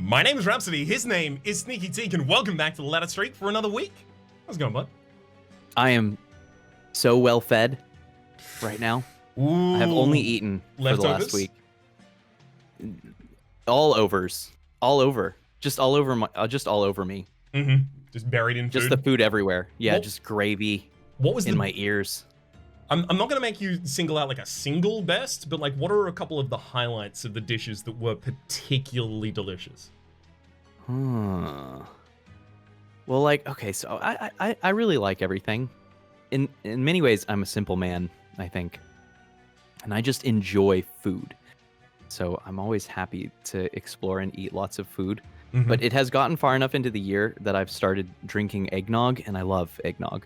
My name is Rhapsody, his name is sneakyteak, and welcome back to the Ladder Streak for another week. How's it going, bud? I am so well fed right now. Ooh, I have only eaten for the last week. All overs, all over, just all over me. Mm-hmm. Just buried in food. Just the food everywhere. Yeah, just gravy. What was in my ears? I'm not gonna make you single out like a single best, but like, what are a couple of the highlights of the dishes that were particularly delicious? Well, like, okay, so I really like everything. In many ways, I'm a simple man, I think, and I just enjoy food. So I'm always happy to explore and eat lots of food. Mm-hmm. But it has gotten far enough into the year that I've started drinking eggnog, and I love eggnog.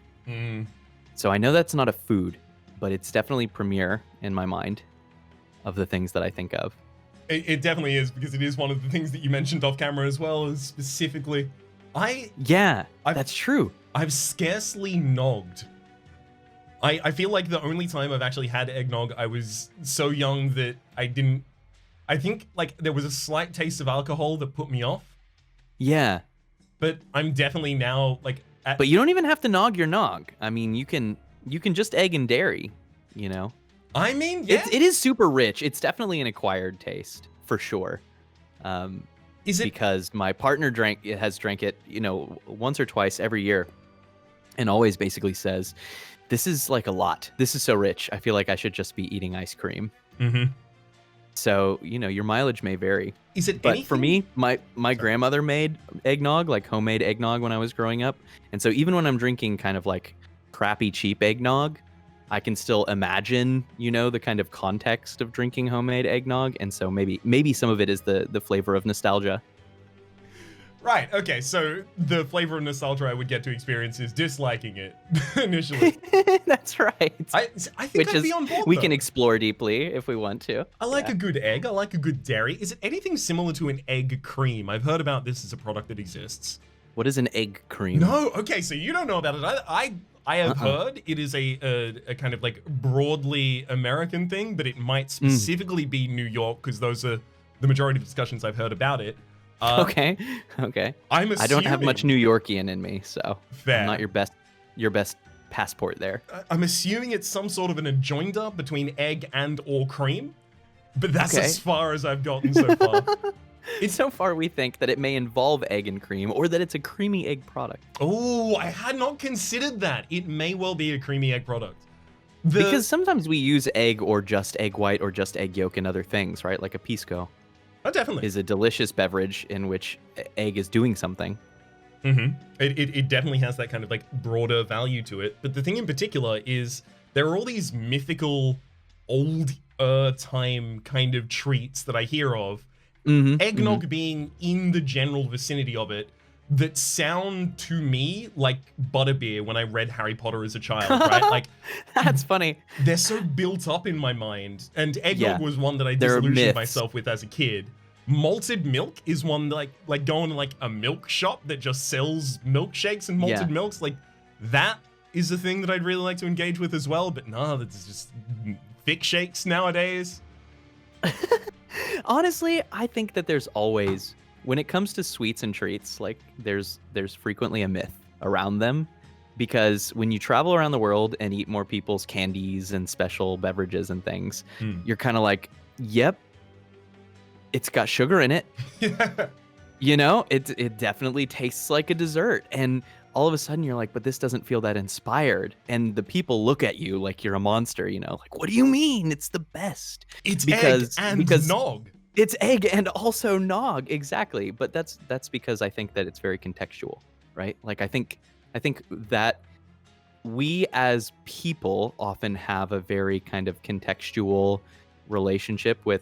So I know that's not a food, but it's definitely premier in my mind of the things that I think of. It definitely is, because it is one of the things that you mentioned off camera as well, is specifically, that's true. I've scarcely nogged. I feel like the only time I've actually had eggnog, I was so young that I think like there was a slight taste of alcohol that put me off. Yeah. But I'm definitely now like... But you don't even have to nog your nog. I mean, you can just egg and dairy, you know? I mean, yeah. It is super rich. It's definitely an acquired taste, for sure. Is it... Because my partner has drank it, you know, once or twice every year, and always basically says, this is like a lot. This is so rich. I feel like I should just be eating ice cream. Mm-hmm. So, you know, your mileage may vary. Is it But anything? for me, my grandmother made eggnog, like homemade eggnog when I was growing up. And so even when I'm drinking kind of like crappy, cheap eggnog, I can still imagine, you know, the kind of context of drinking homemade eggnog. And so maybe some of it is the flavor of nostalgia. Right, okay, so the flavor of nostalgia I would get to experience is disliking it initially. That's right. I think I'd be on board, we though. can explore deeply if we want to. I like a good egg, I like a good dairy. Is it anything similar to an egg cream? I've heard about this as a product that exists. What is an egg cream? No, okay, so you don't know about it. I have heard it is a kind of like broadly American thing, but it might specifically be New York, because those are the majority of discussions I've heard about it. Okay. I'm assuming... I don't have much New Yorkian in me, so Fair. I'm not your best passport there. I'm assuming it's some sort of an adjoinder between egg and or cream, but that's as far as I've gotten so far. So far we think that it may involve egg and cream, or that it's a creamy egg product. Oh, I had not considered that. It may well be a creamy egg product. Because sometimes we use egg or just egg white or just egg yolk in other things, right? Like a pisco. Oh, definitely. Is a delicious beverage in which egg is doing something. Mm-hmm. It definitely has that kind of like broader value to it. But the thing in particular is there are all these mythical old time kind of treats that I hear of. Eggnog being in the general vicinity of it, that sound to me like butterbeer when I read Harry Potter as a child, right? Like, that's funny. They're so built up in my mind. And eggnog was one that I disillusioned myself with as a kid. Malted milk is one like going to like a milk shop that just sells milkshakes and malted milks. Like, that is a thing that I'd really like to engage with as well. But no, that's just thick shakes nowadays. Honestly, I think that there's always, when it comes to sweets and treats, like there's frequently a myth around them, because when you travel around the world and eat more people's candies and special beverages and things, you're kind of like, yep, it's got sugar in it. You know, it definitely tastes like a dessert. And all of a sudden you're like, but this doesn't feel that inspired. And the people look at you like you're a monster, you know, like, what do you mean? It's the best. It's egg and nog. It's egg and also nog, exactly. But that's because I think that it's very contextual, right? Like I think that we as people often have a very kind of contextual relationship with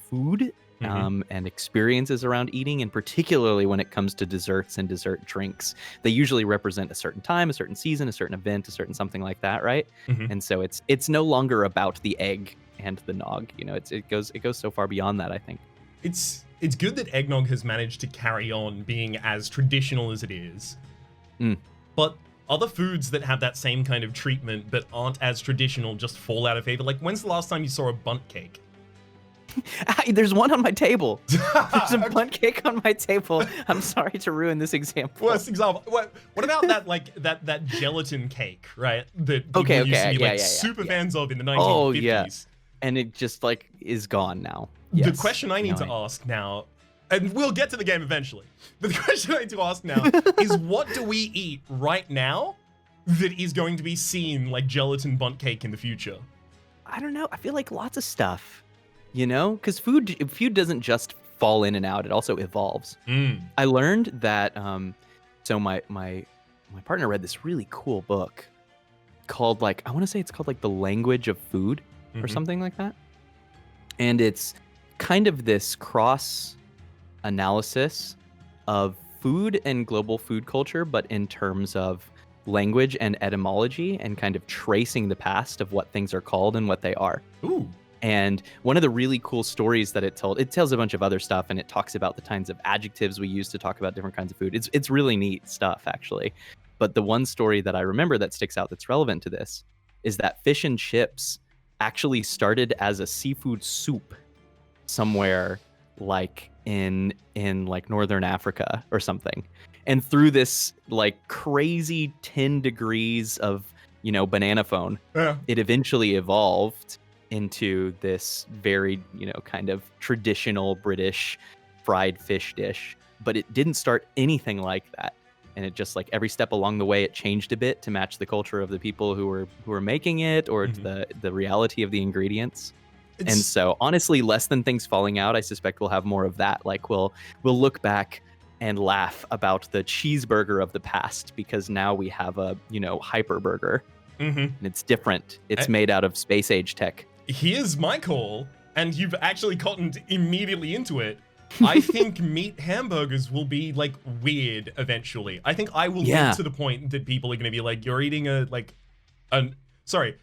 food and experiences around eating, and particularly when it comes to desserts and dessert drinks. They usually represent a certain time, a certain season, a certain event, a certain something like that, right? And so it's no longer about the egg and the nog, you know. It goes so far beyond that, I think. It's good that eggnog has managed to carry on being as traditional as it is. But other foods that have that same kind of treatment but aren't as traditional just fall out of favor. Like, when's the last time you saw a bundt cake? There's one on my table. There's a bunt cake on my table. I'm sorry to ruin this example. Worst example. What about that that gelatin cake, right? That people Okay, used to be yeah, super fans of in the 1950s. Oh yeah, and it just like is gone now. Yes. The question I need to ask now, and we'll get to the game eventually, but the question I need to ask now is, what do we eat right now that is going to be seen like gelatin bunt cake in the future? I don't know. I feel like lots of stuff, because food doesn't just fall in and out. It also evolves. I learned that. So my partner read this really cool book called I want to say it's called The Language of Food or something like that. And it's kind of this cross analysis of food and global food culture, but in terms of language and etymology and kind of tracing the past of what things are called and what they are. Ooh. And one of the really cool stories that it tells a bunch of other stuff, and it talks about the kinds of adjectives we use to talk about different kinds of food. It's really neat stuff, actually. But the one story that I remember that sticks out that's relevant to this is that fish and chips actually started as a seafood soup somewhere in northern Africa or something. And through this crazy 10 degrees of, banana phone, it eventually evolved into this very, kind of traditional British fried fish dish. But it didn't start anything like that. And it just every step along the way, it changed a bit to match the culture of the people who were making it, or the reality of the ingredients. And so honestly, less than things falling out, I suspect we'll have more of that. We'll look back and laugh about the cheeseburger of the past, because now we have a, hyper burger. And it's different. It's made out of space age tech. Here's my call, and you've actually gotten immediately into it. I think meat hamburgers will be weird eventually. I think I will get to the point that people are going to be you're eating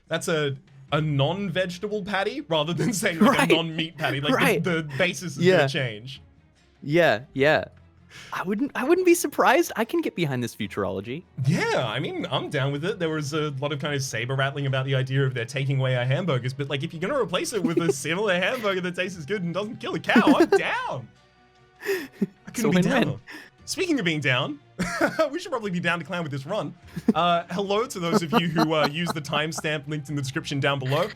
that's a non-vegetable patty rather than saying a non-meat patty. The basis is going to change. Yeah. I wouldn't be surprised. I can get behind this futurology. Yeah, I mean, I'm down with it. There was a lot of kind of saber rattling about the idea of they're taking away our hamburgers, but if you're gonna replace it with a similar hamburger that tastes as good and doesn't kill a cow, I'm down. I couldn't be down. Speaking of being down, we should probably be down to clown with this run. Hello to those of you who use the timestamp linked in the description down below.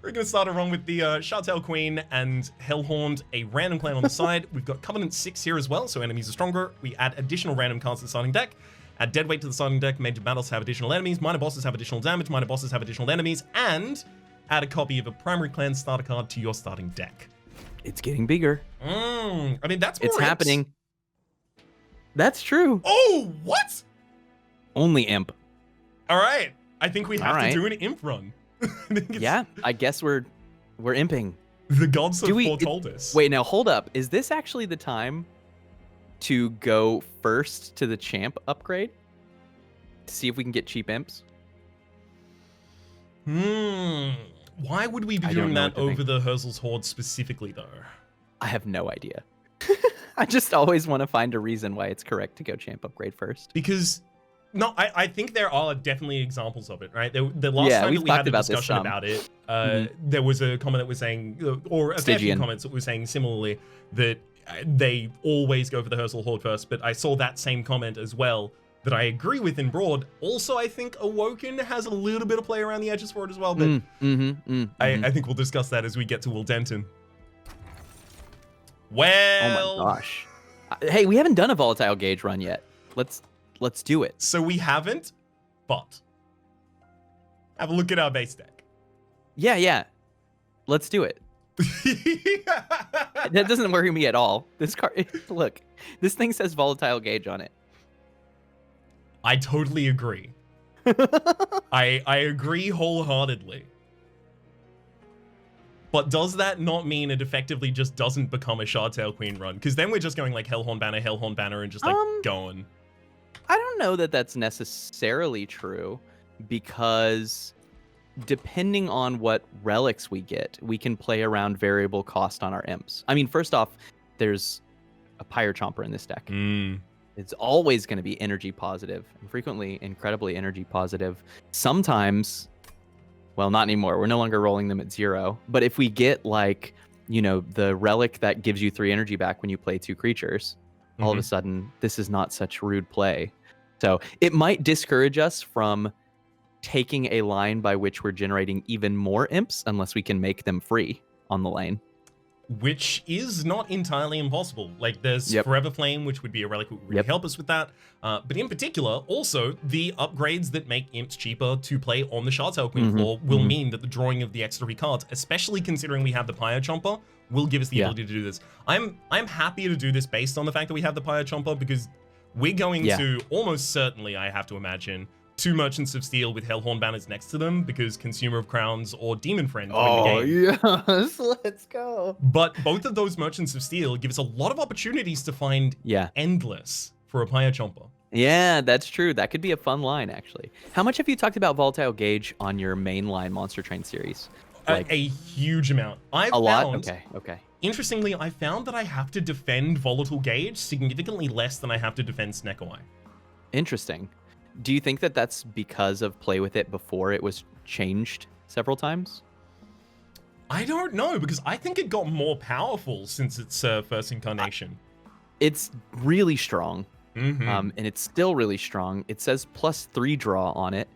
We're going to start a run with the Shartail Queen and Hellhorned, a random clan on the side. We've got Covenant 6 here as well, so enemies are stronger. We add additional random cards to the starting deck. Add Deadweight to the starting deck. Major battles have additional enemies. Minor bosses have additional damage. Minor bosses have additional enemies. And add a copy of a primary clan starter card to your starting deck. It's getting bigger. I mean, that's more It's happening. That's true. Oh, what? Only imp. All right. I think we have to do an imp run. Yeah, I guess we're imping. The gods have foretold us. Wait, now hold up. Is this actually the time to go first to the champ upgrade to see if we can get cheap imps? Why would we be doing that over the Herzl's Horde specifically, though? I have no idea. I just always want to find a reason why it's correct to go champ upgrade first. Because no, I think there are definitely examples of it, right? The last time that we had the discussion about it, there was a comment that was saying, or a few comments that were saying similarly, that they always go for the Herzl Horde first, but I saw that same comment as well that I agree with in broad. Also, I think Awoken has a little bit of play around the edges for it as well, but I think we'll discuss that as we get to Will Denton. Well... Oh my gosh. Hey, we haven't done a volatile gauge run yet. Let's do it. So we haven't, but have a look at our base deck. Yeah. Let's do it. That doesn't worry me at all. This card, look, this thing says volatile gauge on it. I totally agree. I agree wholeheartedly. But does that not mean it effectively just doesn't become a Shartail Queen run? Because then we're just going Hellhorn Banner, and just going. I don't know that that's necessarily true, because depending on what relics we get, we can play around variable cost on our imps. I mean, first off, there's a Pyre Chomper in this deck. It's always going to be energy positive, and frequently incredibly energy positive. Sometimes, well, not anymore. We're no longer rolling them at 0. But if we get like, the relic that gives you 3 energy back when you play 2 creatures, all of a sudden, this is not such rude play. So it might discourage us from taking a line by which we're generating even more imps unless we can make them free on the lane. Which is not entirely impossible. Like, there's Forever Flame, which would be a relic that would really help us with that. But in particular, also, the upgrades that make imps cheaper to play on the Shardtail Queen floor will mean that the drawing of the extra 3 cards, especially considering we have the Pyre Chomper, will give us the ability to do this. I'm happy to do this based on the fact that we have the Pyre Chomper, because we're going to, almost certainly, I have to imagine, 2 Merchants of Steel with Hellhorn banners next to them, because Consumer of Crowns or Demon Friend win the game. Yes, let's go. But both of those Merchants of Steel give us a lot of opportunities to find Endless for a Pyre Chomper. Yeah, that's true. That could be a fun line, actually. How much have you talked about Volatile Gauge on your mainline Monster Train series? Like, a huge amount. A lot? Okay. Interestingly, I found that I have to defend Volatile Gauge significantly less than I have to defend Snecko Eye. Interesting. Do you think that that's because of Play With It before it was changed several times? I don't know, because I think it got more powerful since its first incarnation. It's really strong, and it's still really strong. It says +3 draw on it,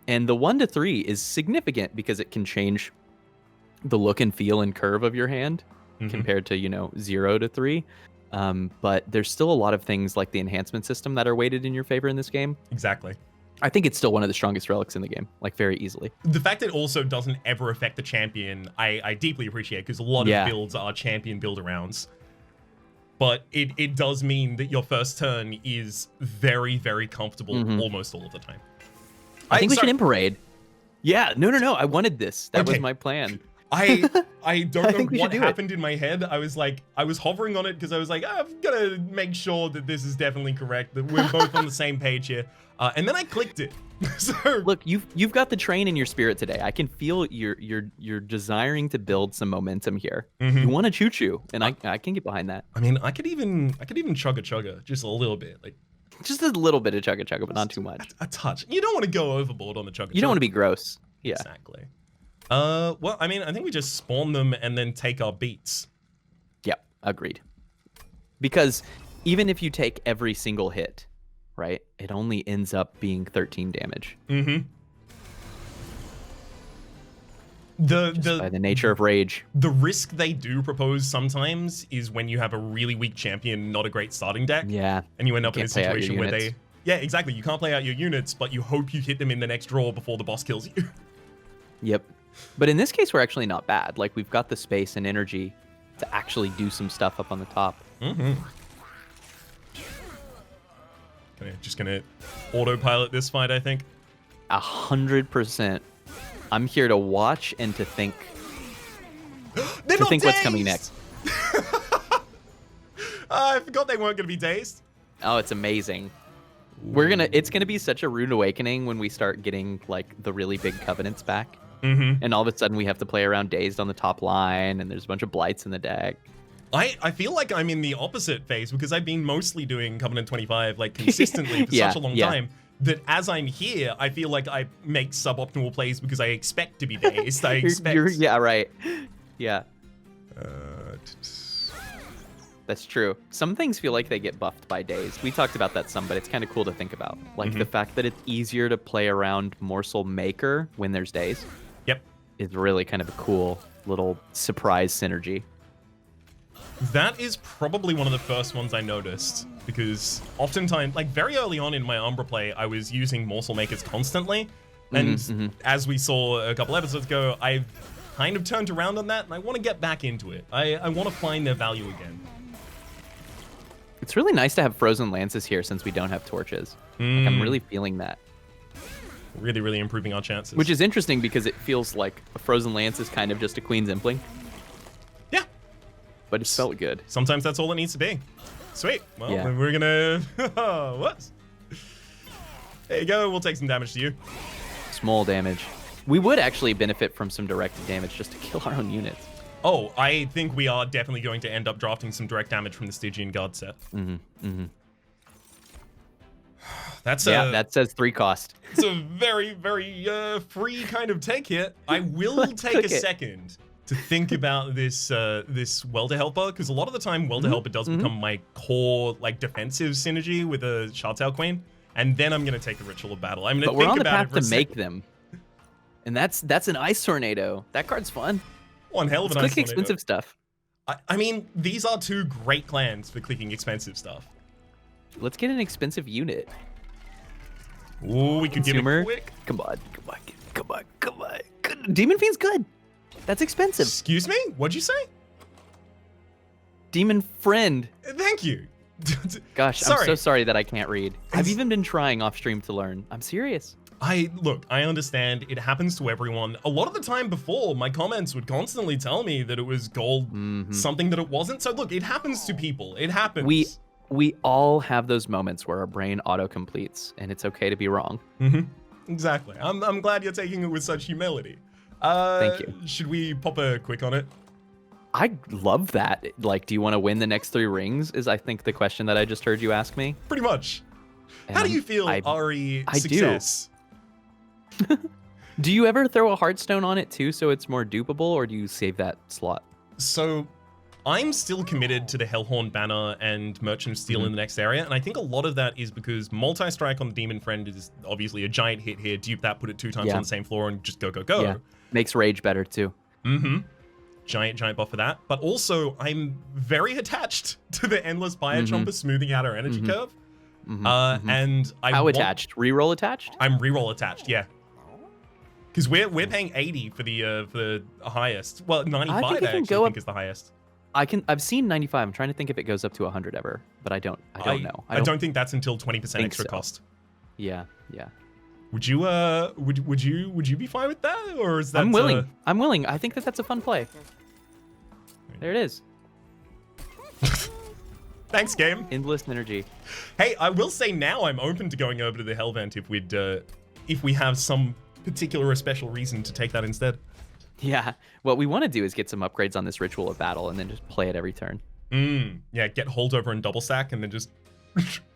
and the 1 to 3 is significant because it can change the look and feel and curve of your hand compared to, 0 to 3. But there's still a lot of things like the enhancement system that are weighted in your favor in this game. Exactly. I think it's still one of the strongest relics in the game, like very easily. The fact that it also doesn't ever affect the champion, I deeply appreciate, because a lot of builds are champion build-arounds. But it does mean that your first turn is very, very comfortable almost all of the time. I think we should Imparade. Yeah, no. I wanted this. That was my plan. I don't know what happened in my head. I was hovering on it because I was like, I've got to make sure that this is definitely correct, that we're both on the same page here. And then I clicked it. So look, you've got the train in your spirit today. I can feel you're desiring to build some momentum here. You want to choo-choo, and I can get behind that. I mean, I could even chugga just a little bit, like just a little bit of chugga, but not too much. A touch. You don't want to go overboard on the chugga. You don't want to be gross. Yeah. Exactly. Well, I mean, I think we just spawn them and then take our beats. Yeah, agreed. Because even if you take every single hit, right, it only ends up being 13 damage. Just by the nature of rage. The risk they do propose sometimes is when you have a really weak champion, not a great starting deck. Yeah. And you end up in a situation where they... Yeah, exactly. You can't play out your units, but you hope you hit them in the next draw before the boss kills you. Yep. But in this case, we're actually not bad. Like, we've got the space and energy to actually do some stuff up on the top. Just gonna autopilot this fight, I think. 100%. I'm here to watch and to think. They're not dazed! What's coming next. I forgot they weren't gonna be dazed. Oh, it's amazing. It's gonna be such a rude awakening when we start getting like the really big covenants back. And all of a sudden we have to play around dazed on the top line, and there's a bunch of blights in the deck. I feel like I'm in the opposite phase, because I've been mostly doing Covenant 25 like consistently for such a long time, that as I'm here, I feel like I make suboptimal plays because I expect to be dazed. I expect. Yeah, right. Yeah. That's true. Some things feel like they get buffed by days. We talked about that some, but it's kind of cool to think about. Like the fact that it's easier to play around Morsel Maker when there's days. Yep. Is really kind of a cool little surprise synergy. That is probably one of the first ones I noticed, because oftentimes, like very early on in my Umbra play, I was using Morsel Makers constantly. And as we saw a couple episodes ago, I've kind of turned around on that, and I want to get back into it. I want to find their value again. It's really nice to have Frozen Lances here since we don't have torches. Like, I'm really feeling that. Really, really improving our chances. Which is interesting because it feels like a Frozen Lance is kind of just a Queen's Impling. Yeah. But it felt good. Sometimes that's all it needs to be. Sweet. Well, then we're gonna... what? There you go. We'll take some damage to you. Small damage. We would actually benefit from some directed damage just to kill our own units. Oh, I think we are definitely going to end up drafting some direct damage from the Stygian Guard set. That's that says 3 cost. It's a very, very free kind of take here. I will Let's take cook a it. second to think about this this welder helper, because a lot of the time welder helper does become my core like defensive synergy with a Shardtail Queen, and then I'm gonna take the Ritual of Battle. I'm gonna But we're think on the about path it for to a make second. them. And that's an Ice Tornado. That card's fun. One hell of Let's an click Ice Tornado. expensive stuff. I mean, these are 2 great clans for clicking expensive stuff. Let's get an expensive unit. Ooh, we could give Consumer. it quick. Come on. Good. Demon Fiend's good. That's expensive. Excuse me? What'd you say? Demon Friend. Thank you. Gosh, Sorry. I'm so sorry that I can't read. I've It's- even been trying off stream to learn. I'm serious. I understand it happens to everyone. A lot of the time before, my comments would constantly tell me that it was gold, something that it wasn't. So look, it happens to people. It happens. We all have those moments where our brain auto completes, and it's okay to be wrong. Exactly. I'm glad you're taking it with such humility. Thank you. Should we pop a quick on it? I love that. Like, do you want to win the next 3 rings? Is I think the question that I just heard you ask me. Pretty much. How do And you feel, Ari, I do. success? Do you ever throw a Heartstone on it too, so it's more dupable, or do you save that slot? So, I'm still committed to the Hellhorn banner and Merchant of Steel in the next area, and I think a lot of that is because multi-strike on the Demon Friend is obviously a giant hit here. Dupe that, put it 2 times on the same floor, and just go. Yeah, makes Rage better too. Giant buff for that. But also, I'm very attached to the Endless Fire Jumper smoothing out our energy curve. And How attached? Reroll attached? I'm reroll attached, yeah. Because we're paying 80 for the highest. Well, 95 I I can actually go think up- is the highest. I've seen 95. I'm trying to think if it goes up to 100 ever, but I don't know. I don't think that's until 20% think extra so. cost. Yeah. Would you would you be fine with that, or is that? I'm willing. I'm willing. I think that's a fun play. There it is. Thanks, game. Endless energy. Hey, I will say now I'm open to going over to the Hellvent if we have some particular or special reason to take that instead. Yeah. What we want to do is get some upgrades on this Ritual of Battle and then just play it every turn. Yeah, get holdover and double stack and then just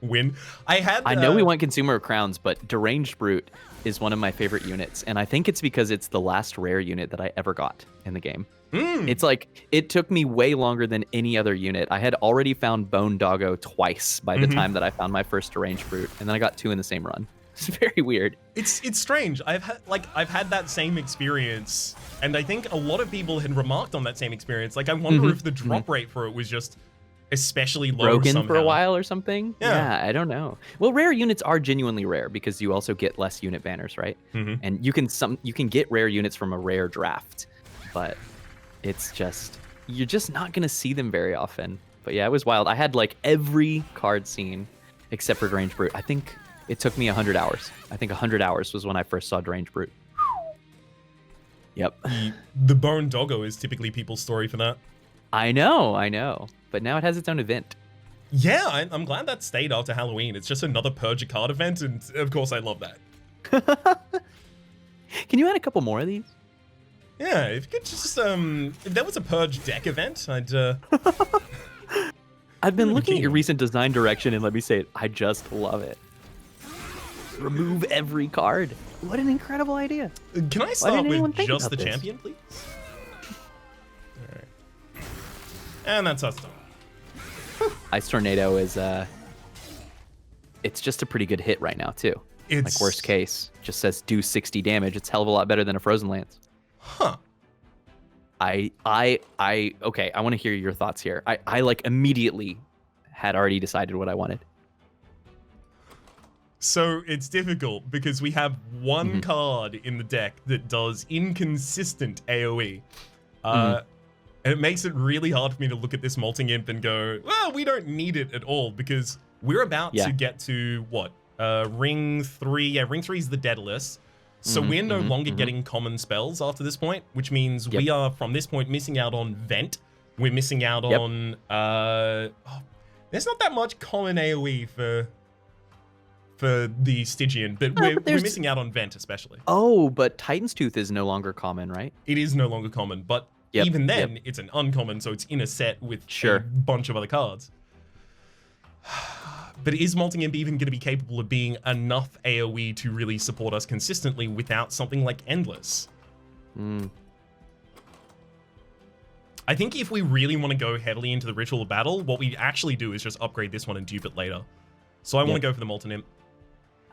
win. I know we want Consumer of Crowns, but Deranged Brute is one of my favorite units, and I think it's because it's the last rare unit that I ever got in the game. It's like, it took me way longer than any other unit. I had already found Bone Doggo twice by the time that I found my first Deranged Brute, and then I got 2 in the same run. It's very weird. It's strange. I've had that same experience, and I think a lot of people had remarked on that same experience. Like, I wonder if the drop rate for it was just especially low Broken somehow. for a while or something. Yeah. I don't know. Well, rare units are genuinely rare because you also get less unit banners, right? And you can get rare units from a rare draft, but it's just, you're just not gonna see them very often. But yeah, it was wild. I had like every card seen except for Deranged Brute. I think it took me 100 hours. I think 100 hours was when I first saw Deranged Brute. Yep. The Bone Doggo is typically people's story for that. I know. But now it has its own event. Yeah, I'm glad that stayed after Halloween. It's just another Purge a Card event, and of course I love that. Can you add a couple more of these? Yeah, if you could just, if there was a Purge deck event, I'd, I've been looking at keen. your recent design direction, and let me say it, I just love it. Remove every card. What an incredible idea. Can I start anyone with think just about the this? champion, please? Alright. And that's us done. Ice Tornado is, it's just a pretty good hit right now, too. It's... Like, worst case, just says do 60 damage. It's a hell of a lot better than a Frozen Lance. Huh. Okay, I want to hear your thoughts here. I like immediately had already decided what I wanted. So it's difficult because we have one card in the deck that does inconsistent AoE. And it makes it really hard for me to look at this Molting Imp and go, well, we don't need it at all because we're about to get to what? Ring 3. Yeah, Ring 3 is the Daedalus. So we're no longer getting common spells after this point, which means we are, from this point, missing out on Vent. We're missing out on... there's not that much common AoE for the Stygian, but we're missing out on Vent especially. Oh, but Titan's Tooth is no longer common, right? It is no longer common, but even then, it's an uncommon, so it's in a set with a bunch of other cards. But is Molting Imp even going to be capable of being enough AoE to really support us consistently without something like Endless? I think if we really want to go heavily into the Ritual of Battle, what we actually do is just upgrade this one and dupe it later. So I want to go for the Molten Imp.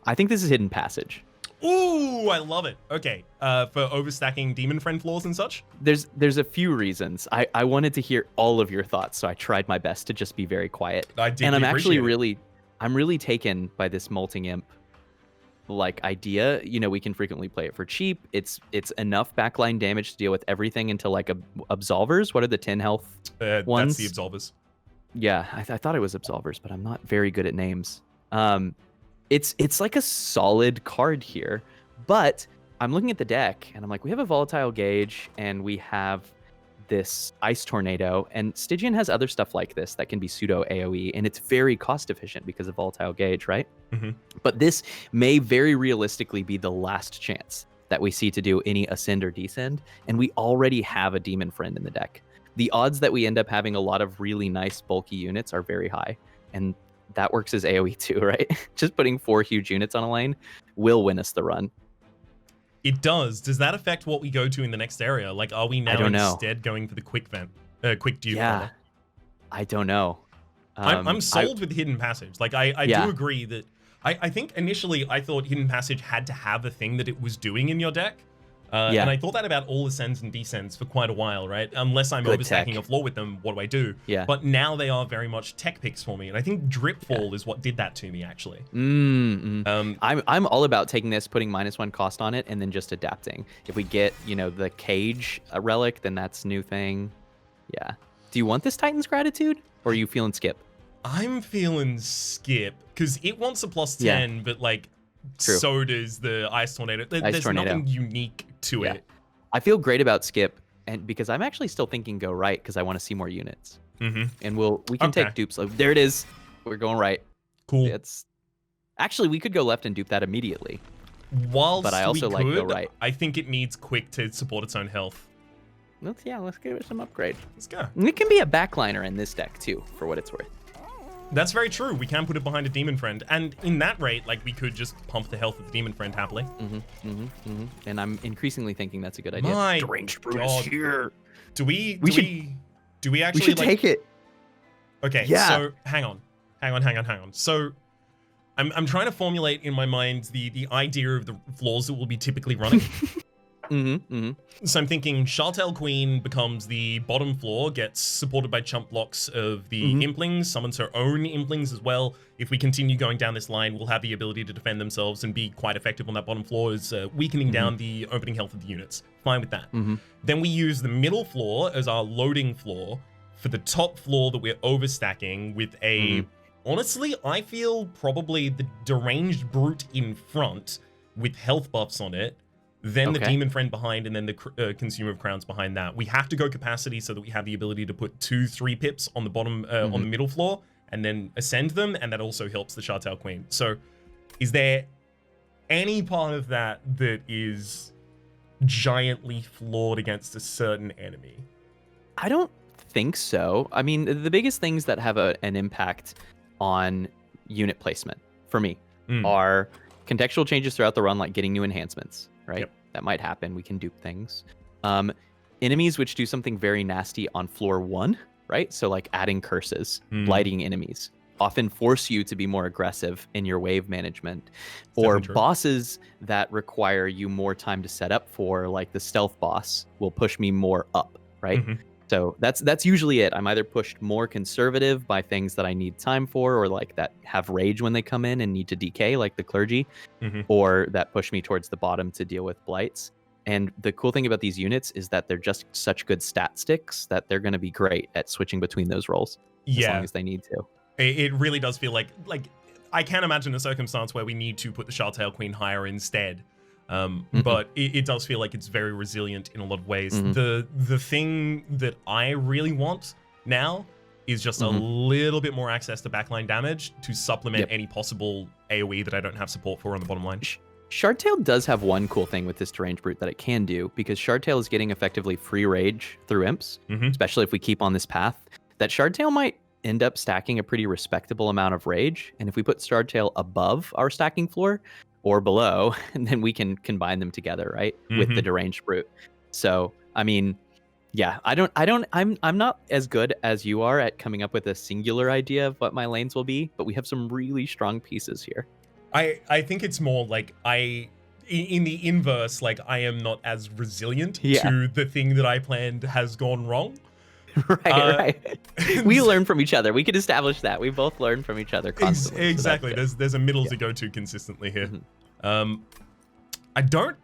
I think this is Hidden Passage. Ooh, I love it. Okay, for overstacking Demon Friend flaws and such? There's a few reasons. I wanted to hear all of your thoughts, so I tried my best to just be very quiet. I did. And I'm really taken by this Molting Imp like idea. You know, we can frequently play it for cheap. It's enough backline damage to deal with everything until like Absolvers. What are the 10 health ones? That's the Absolvers. Yeah, I thought it was Absolvers, but I'm not very good at names. It's like a solid card here, but I'm looking at the deck and I'm like, we have a Volatile Gauge and we have this Ice Tornado, and Stygian has other stuff like this that can be pseudo AoE, and it's very cost efficient because of Volatile Gauge, right? Mm-hmm. But this may very realistically be the last chance that we see to do any Ascend or Descend, and we already have a Demon Friend in the deck. The odds that we end up having a lot of really nice bulky units are very high, and that works as AoE too, right? Just putting 4 huge units on a lane will win us the run. It does. Does that affect what we go to in the next area? Like, are we now instead going for the quick dupe? Yeah, I don't know. I'm sold with Hidden Passage. Like, I do agree that I think initially I thought Hidden Passage had to have a thing that it was doing in your deck. And I thought that about all Ascends and Descends for quite a while, right? Unless I'm overstacking a floor with them, what do I do? Yeah. But now they are very much tech picks for me. And I think Dripfall is what did that to me, actually. I'm all about taking this, putting -1 cost on it, and then just adapting. If we get, the Cage Relic, then that's a new thing. Yeah. Do you want this Titan's Gratitude, or are you feeling Skip? I'm feeling Skip, because it wants a +10, but like... True. So does the Ice Tornado. There's nothing unique to it. I feel great about Skip, and because I'm actually still thinking go right because I want to see more units. And we can take dupes. There it is. We're going right. Cool. Actually, we could go left and dupe that immediately. But I also like go right. I think it needs quick to support its own health. Let's give it some upgrade. Let's go. And it can be a backliner in this deck too, for what it's worth. That's very true. We can put it behind a Demon Friend, and in that rate, like, we could just pump the health of the Demon Friend happily. And I'm increasingly thinking that's a good idea. My Deranged Brute is here. Do we actually we should take it? Okay. Yeah. So hang on. So I'm trying to formulate in my mind the idea of the floors that we'll be typically running. So I'm thinking Shartail Queen becomes the bottom floor, gets supported by chump blocks of the Implings, summons her own Implings as well. If we continue going down this line, we'll have the ability to defend themselves and be quite effective on that bottom floor, as weakening down the opening health of the units. Fine with that. Then we use the middle floor as our loading floor for the top floor that we're overstacking with a... Honestly, I feel probably the Deranged Brute in front with health buffs on it. Then the Demon Friend behind, and then the Consumer of Crowns behind that. We have to go capacity so that we have the ability to put 2-3 pips on the bottom, on the middle floor, and then ascend them, and that also helps the Shartail Queen. So, is there any part of that that is giantly flawed against a certain enemy? I don't think so. I mean, the biggest things that have an impact on unit placement for me are contextual changes throughout the run, like getting new enhancements. Right? Yep. That might happen. We can dupe things. Enemies which do something very nasty on floor 1, right? So like adding curses, blighting enemies, often force you to be more aggressive in your wave management. Or bosses that require you more time to set up for, like the stealth boss will push me more up, right? So that's usually it. I'm either pushed more conservative by things that I need time for, or like that have rage when they come in and need to decay, like the clergy, or that push me towards the bottom to deal with blights. And the cool thing about these units is that they're just such good stat sticks that they're going to be great at switching between those roles as long as they need to. It really does feel like I can't imagine a circumstance where we need to put the Shartail Queen higher instead. But it does feel like it's very resilient in a lot of ways. The thing that I really want now is just a little bit more access to backline damage to supplement any possible AoE that I don't have support for on the bottom line. Shardtail does have one cool thing with this Deranged Brute that it can do, because Shardtail is getting effectively free rage through imps, especially if we keep on this path. That Shardtail might end up stacking a pretty respectable amount of rage. And if we put Startail above our stacking floor or below, and then we can combine them together, right? With the Deranged Brute. So, I mean, yeah, I'm not as good as you are at coming up with a singular idea of what my lanes will be, but we have some really strong pieces here. I think it's more like in the inverse, like I am not as resilient to the thing that I planned has gone wrong. Right. We learn from each other. We could establish that. We both learn from each other constantly. Exactly. So there's a middle to go to consistently here. I don't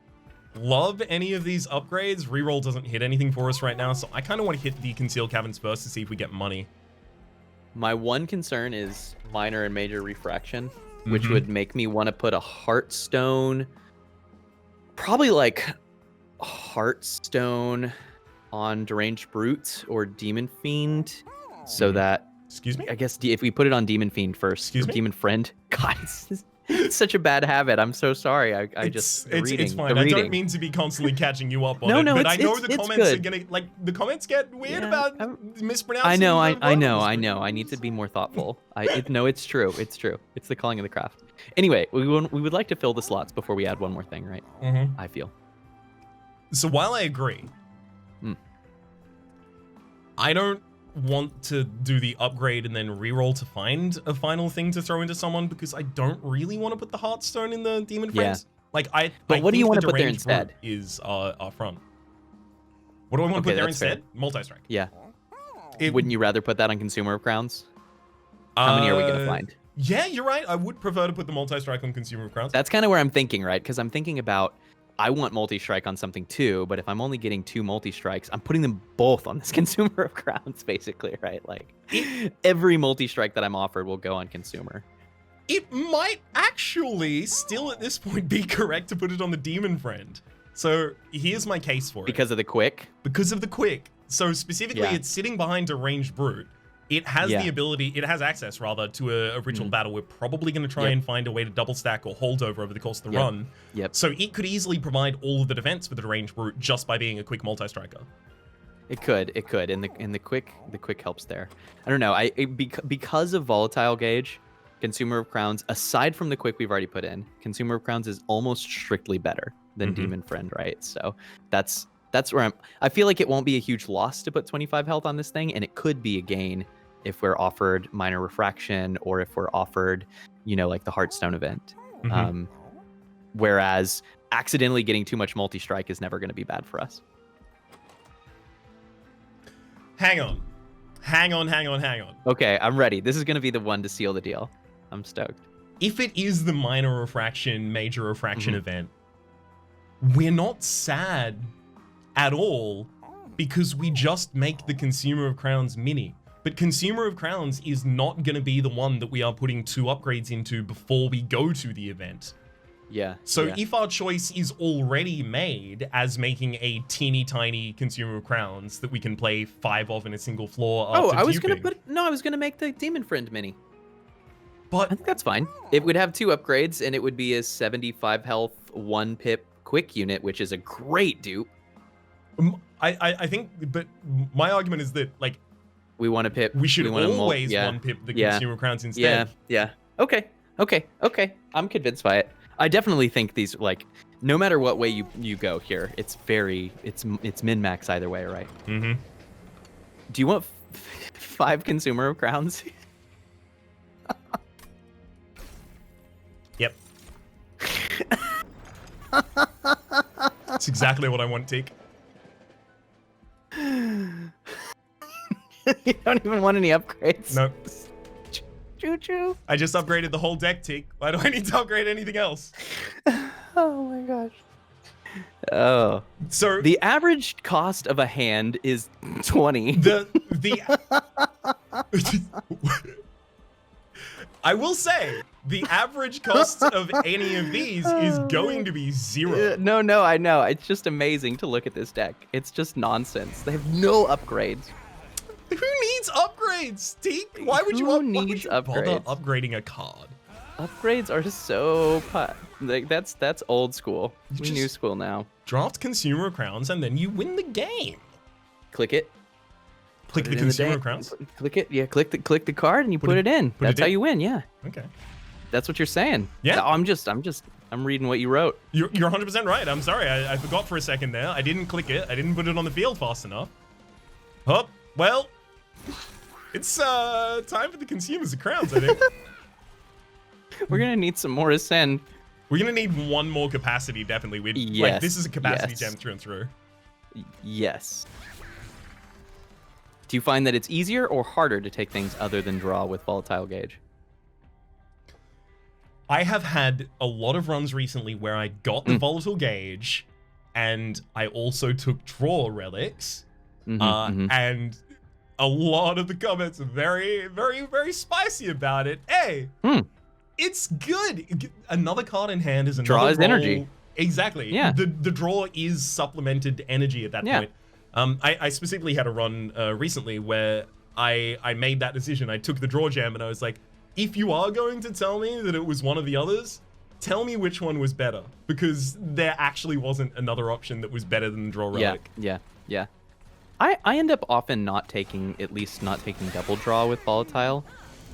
love any of these upgrades. Reroll doesn't hit anything for us right now, so I kind of want to hit the Concealed Caverns first to see if we get money. My one concern is minor and major refraction, which would make me want to put a Heartstone, probably like Heartstone on Deranged Brute or Demon Fiend, so that... Excuse me? I guess if we put it on Demon Fiend first. Excuse me? Demon Friend. God, it's such a bad habit. I'm so sorry. It's fine. I don't mean to be constantly catching you up on it, but I know the comments are gonna, like, the comments get weird about mispronouncing. I know. I need to be more thoughtful. No, it's true. It's true. It's the calling of the craft. Anyway, we would like to fill the slots before we add one more thing, right? I feel. So while I agree, I don't want to do the upgrade and then reroll to find a final thing to throw into someone because I don't really want to put the Heartstone in the Demon Friends. Like But what do you want to put there instead? Is our front. What do I want to put there instead? Multi-strike. Yeah. Wouldn't you rather put that on Consumer of Crowns? How many are we gonna find? Yeah, you're right. I would prefer to put the multi-strike on Consumer of Crowns. That's kind of where I'm thinking, right? Because I'm thinking about, I want multi-strike on something too, but if I'm only getting 2 multi-strikes, I'm putting them both on this Consumer of Crowns, basically, right? Like, every multi-strike that I'm offered will go on Consumer. It might actually still at this point be correct to put it on the Demon Friend. So here's my case for it. Because of the quick? Because of the quick. So specifically, it's sitting behind a ranged brute. It has the ability, it has access rather to a ritual battle. We're probably going to try and find a way to double stack or hold over the course of the run. So it could easily provide all of the defense for the ranged brute just by being a quick multi-striker. It could, and the quick helps there. I don't know. Because of volatile gauge, Consumer of Crowns, aside from the quick we've already put in, Consumer of Crowns is almost strictly better than Demon Friend, right? So that's where I feel like it won't be a huge loss to put 25 health on this thing, and it could be a gain if we're offered minor refraction or if we're offered, like the Heartstone event. Whereas accidentally getting too much multi-strike is never going to be bad for us. Hang on. Okay, I'm ready. This is going to be the one to seal the deal. I'm stoked. If it is the minor refraction, major refraction event, we're not sad at all because we just make the Consumer of Crowns mini. But Consumer of Crowns is not going to be the one that we are putting 2 upgrades into before we go to the event. So if our choice is already made as making a teeny tiny Consumer of Crowns that we can play 5 of in a single floor after I was going to make the Demon Friend mini. But I think that's fine. It would have 2 upgrades, and it would be a 75 health, 1 pip quick unit, which is a great dupe. I think, but my argument is that, like, we want to pip. We should always one pip the Consumer Crowns instead. Okay. I'm convinced by it. I definitely think these, like, no matter what way you go here, it's min-max either way, right? Do you want 5 Consumer of Crowns? Yep. That's exactly what I want, Teak. You don't even want any upgrades. Nope. Choo-choo. I just upgraded the whole deck, Teak. Why do I need to upgrade anything else? Oh my gosh. Oh. So the average cost of a hand is 20. I will say the average cost of any of these is going to be 0. No, I know. It's just amazing to look at this deck. It's just nonsense. They have no upgrades. Who needs upgrades, Teak? Why would you bother upgrading a card? Upgrades are so like that's old school. We new school now. Draft Consumer Crowns and then you win the game. Click it. Click the consumer crowns. Click it. Yeah, click the card and you put it in. That's how you win. Yeah. Okay. That's what you're saying. Yeah. I'm reading what you wrote. You're 100% right. I'm sorry. I forgot for a second there. I didn't click it. I didn't put it on the field fast enough. Oh, well, it's time for the consumers of crowns, I think. We're gonna need some more ascend. We're gonna need one more capacity, definitely. Like, this is a capacity gem through and through. Yes. Do you find that it's easier or harder to take things other than draw with volatile gauge? I have had a lot of runs recently where I got the volatile gauge, and I also took draw relics, and a lot of the comments are very, very, very spicy about it. Hey, it's good. Another card in hand is another draw is roll. Energy. Exactly. Yeah. The draw is supplemented energy at that point. I specifically had a run recently where I made that decision. I took the draw gem and I was like, if you are going to tell me that it was one of the others, tell me which one was better, because there actually wasn't another option that was better than the draw relic. Yeah. I end up often not taking double draw with volatile,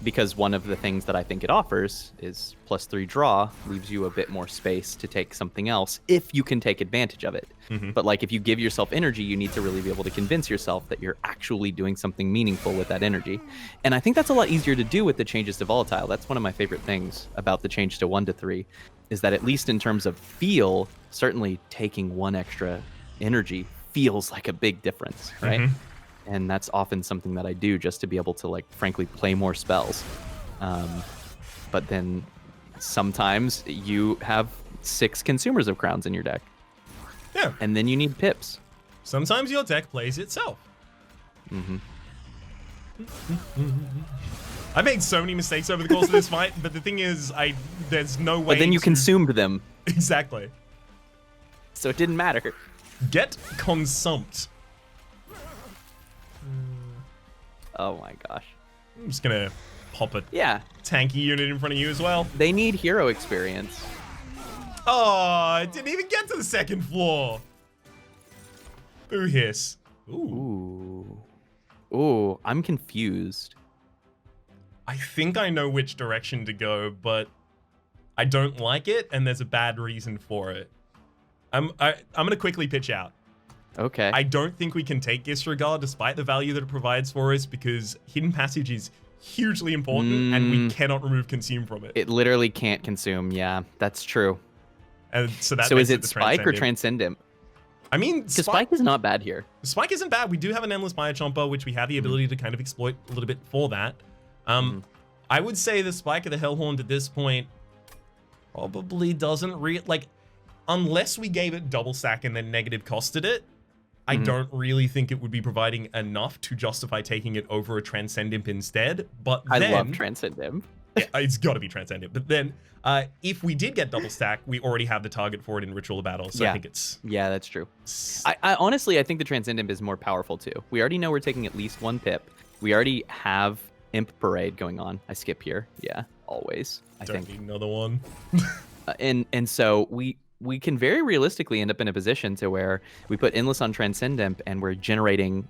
because one of the things that I think it offers is +3 draw, leaves you a bit more space to take something else if you can take advantage of it. But like, if you give yourself energy, you need to really be able to convince yourself that you're actually doing something meaningful with that energy. And I think that's a lot easier to do with the changes to volatile. That's one of my favorite things about the change to 1 to 3, is that at least in terms of feel, certainly taking 1 extra energy feels like a big difference, right? And that's often something that I do just to be able to, like, frankly, play more spells. But then sometimes you have 6 consumers of crowns in your deck. Yeah. And then you need pips. Sometimes your deck plays itself. I made so many mistakes over the course of this fight, but the thing is, there's no way. But then you consumed them. Exactly. So it didn't matter. Get consumped. Oh my gosh. I'm just gonna pop a tanky unit in front of you as well. They need hero experience. Oh, it didn't even get to the 2nd floor. Ooh, hiss. Ooh, I'm confused. I think I know which direction to go, but I don't like it, and there's a bad reason for it. I'm gonna quickly pitch out. Okay. I don't think we can take Disregard despite the value that it provides for us, because Hidden Passage is hugely important and we cannot remove Consume from it. It literally can't consume. Yeah, that's true. And so is it Spike or Transcendent? I mean, Spike is not bad here. Spike isn't bad. We do have an Endless Biochomper, which we have the ability to kind of exploit a little bit for that. I would say the Spike of the Hellhorn at this point probably doesn't unless we gave it double stack and then negative costed it, I don't really think it would be providing enough to justify taking it over a Transcendent instead. But I love Transcendent. It's got to be Transcendent. But then, if we did get double stack, we already have the target for it in Ritual of Battle. So I think it's... Yeah, that's true. I honestly, I think the Transcendent is more powerful too. We already know we're taking at least 1 pip. We already have Imp Parade going on. I skip here. Yeah, always. I think. Don't need another one. And so we can very realistically end up in a position to where we put Endless on Transcendent and we're generating,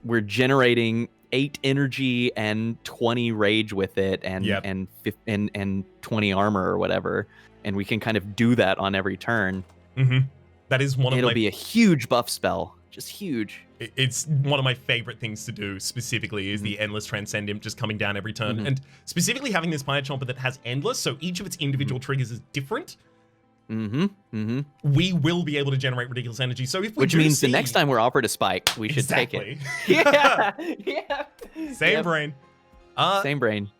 we're generating 8 energy and 20 rage with it and 20 armor or whatever, and we can kind of do that on every turn. That is one of It'll be a huge buff spell, just huge. It's one of my favorite things to do specifically is the Endless Transcendent just coming down every turn, and specifically having this Biochomper that has Endless, so each of its individual triggers is different. We will be able to generate ridiculous energy. So if we Which means the next time we're offered a Spike, we should take it. Yeah. Same brain. Same brain.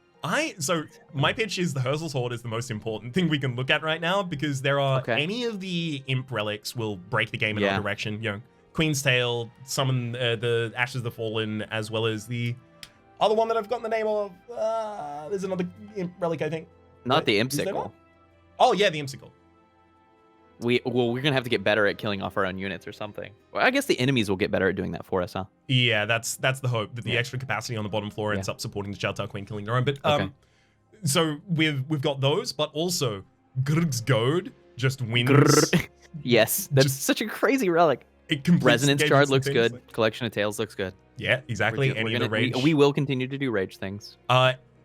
So my pitch is the Herzl's Horde is the most important thing we can look at right now, because there are any of the Imp relics will break the game in our direction. Queen's Tail, summon the Ashes of the Fallen, as well as the other one that I've gotten the name of. There's another Imp relic, I think. Not the Imp Sickle. Oh yeah, the Imp Sickle. We're gonna have to get better at killing off our own units or something. Well, I guess the enemies will get better at doing that for us, huh? Yeah, that's the hope, that the extra capacity on the bottom floor ends up supporting the Shelter Queen killing their own. But so we've got those, but also Grg's Goad just wins. Yes, that's such a crazy relic. It completes Resonance Shard looks good. Collection of Tales looks good. Yeah, exactly. Any of the rage. We will continue to do rage things.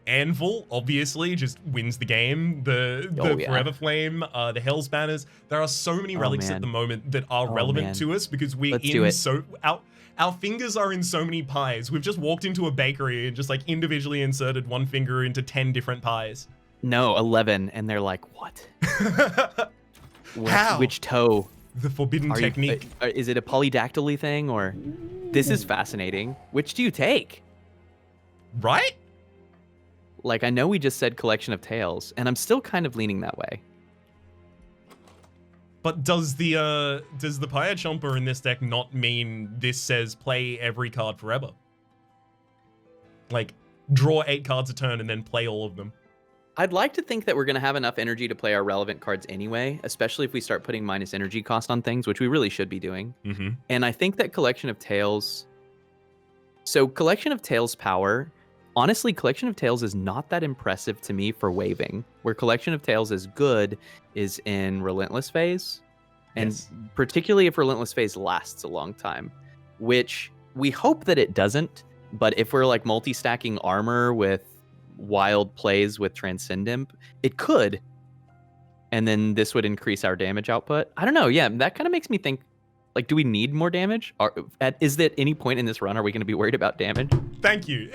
Anvil obviously just wins the game. The Forever Flame, the Hell's Banners. There are so many relics at the moment that are relevant to us because our fingers are in so many pies. We've just walked into a bakery and just like individually inserted one finger into 10 different pies. No, 11, and they're like, what? How? Which toe? The forbidden technique. Is it a polydactyly thing, or? This is fascinating. Which do you take? Right? Like, I know we just said collection of tails, and I'm still kind of leaning that way. But does the Pyre Chomper in this deck not mean this says play every card forever? Like, draw 8 cards a turn and then play all of them. I'd like to think that we're going to have enough energy to play our relevant cards anyway, especially if we start putting minus energy cost on things, which we really should be doing. Mm-hmm. And I think that Collection of Tails... So, Collection of Tails power... Honestly, Collection of Tails is not that impressive to me for waving. Where Collection of Tails is good is in Relentless Phase. And particularly if Relentless Phase lasts a long time. Which we hope that it doesn't. But if we're like multi-stacking armor with wild plays with Transcendent, it could. And then this would increase our damage output. I don't know. Yeah, that kind of makes me think, like, do we need more damage? Is there at any point in this run, are we going to be worried about damage? Thank you.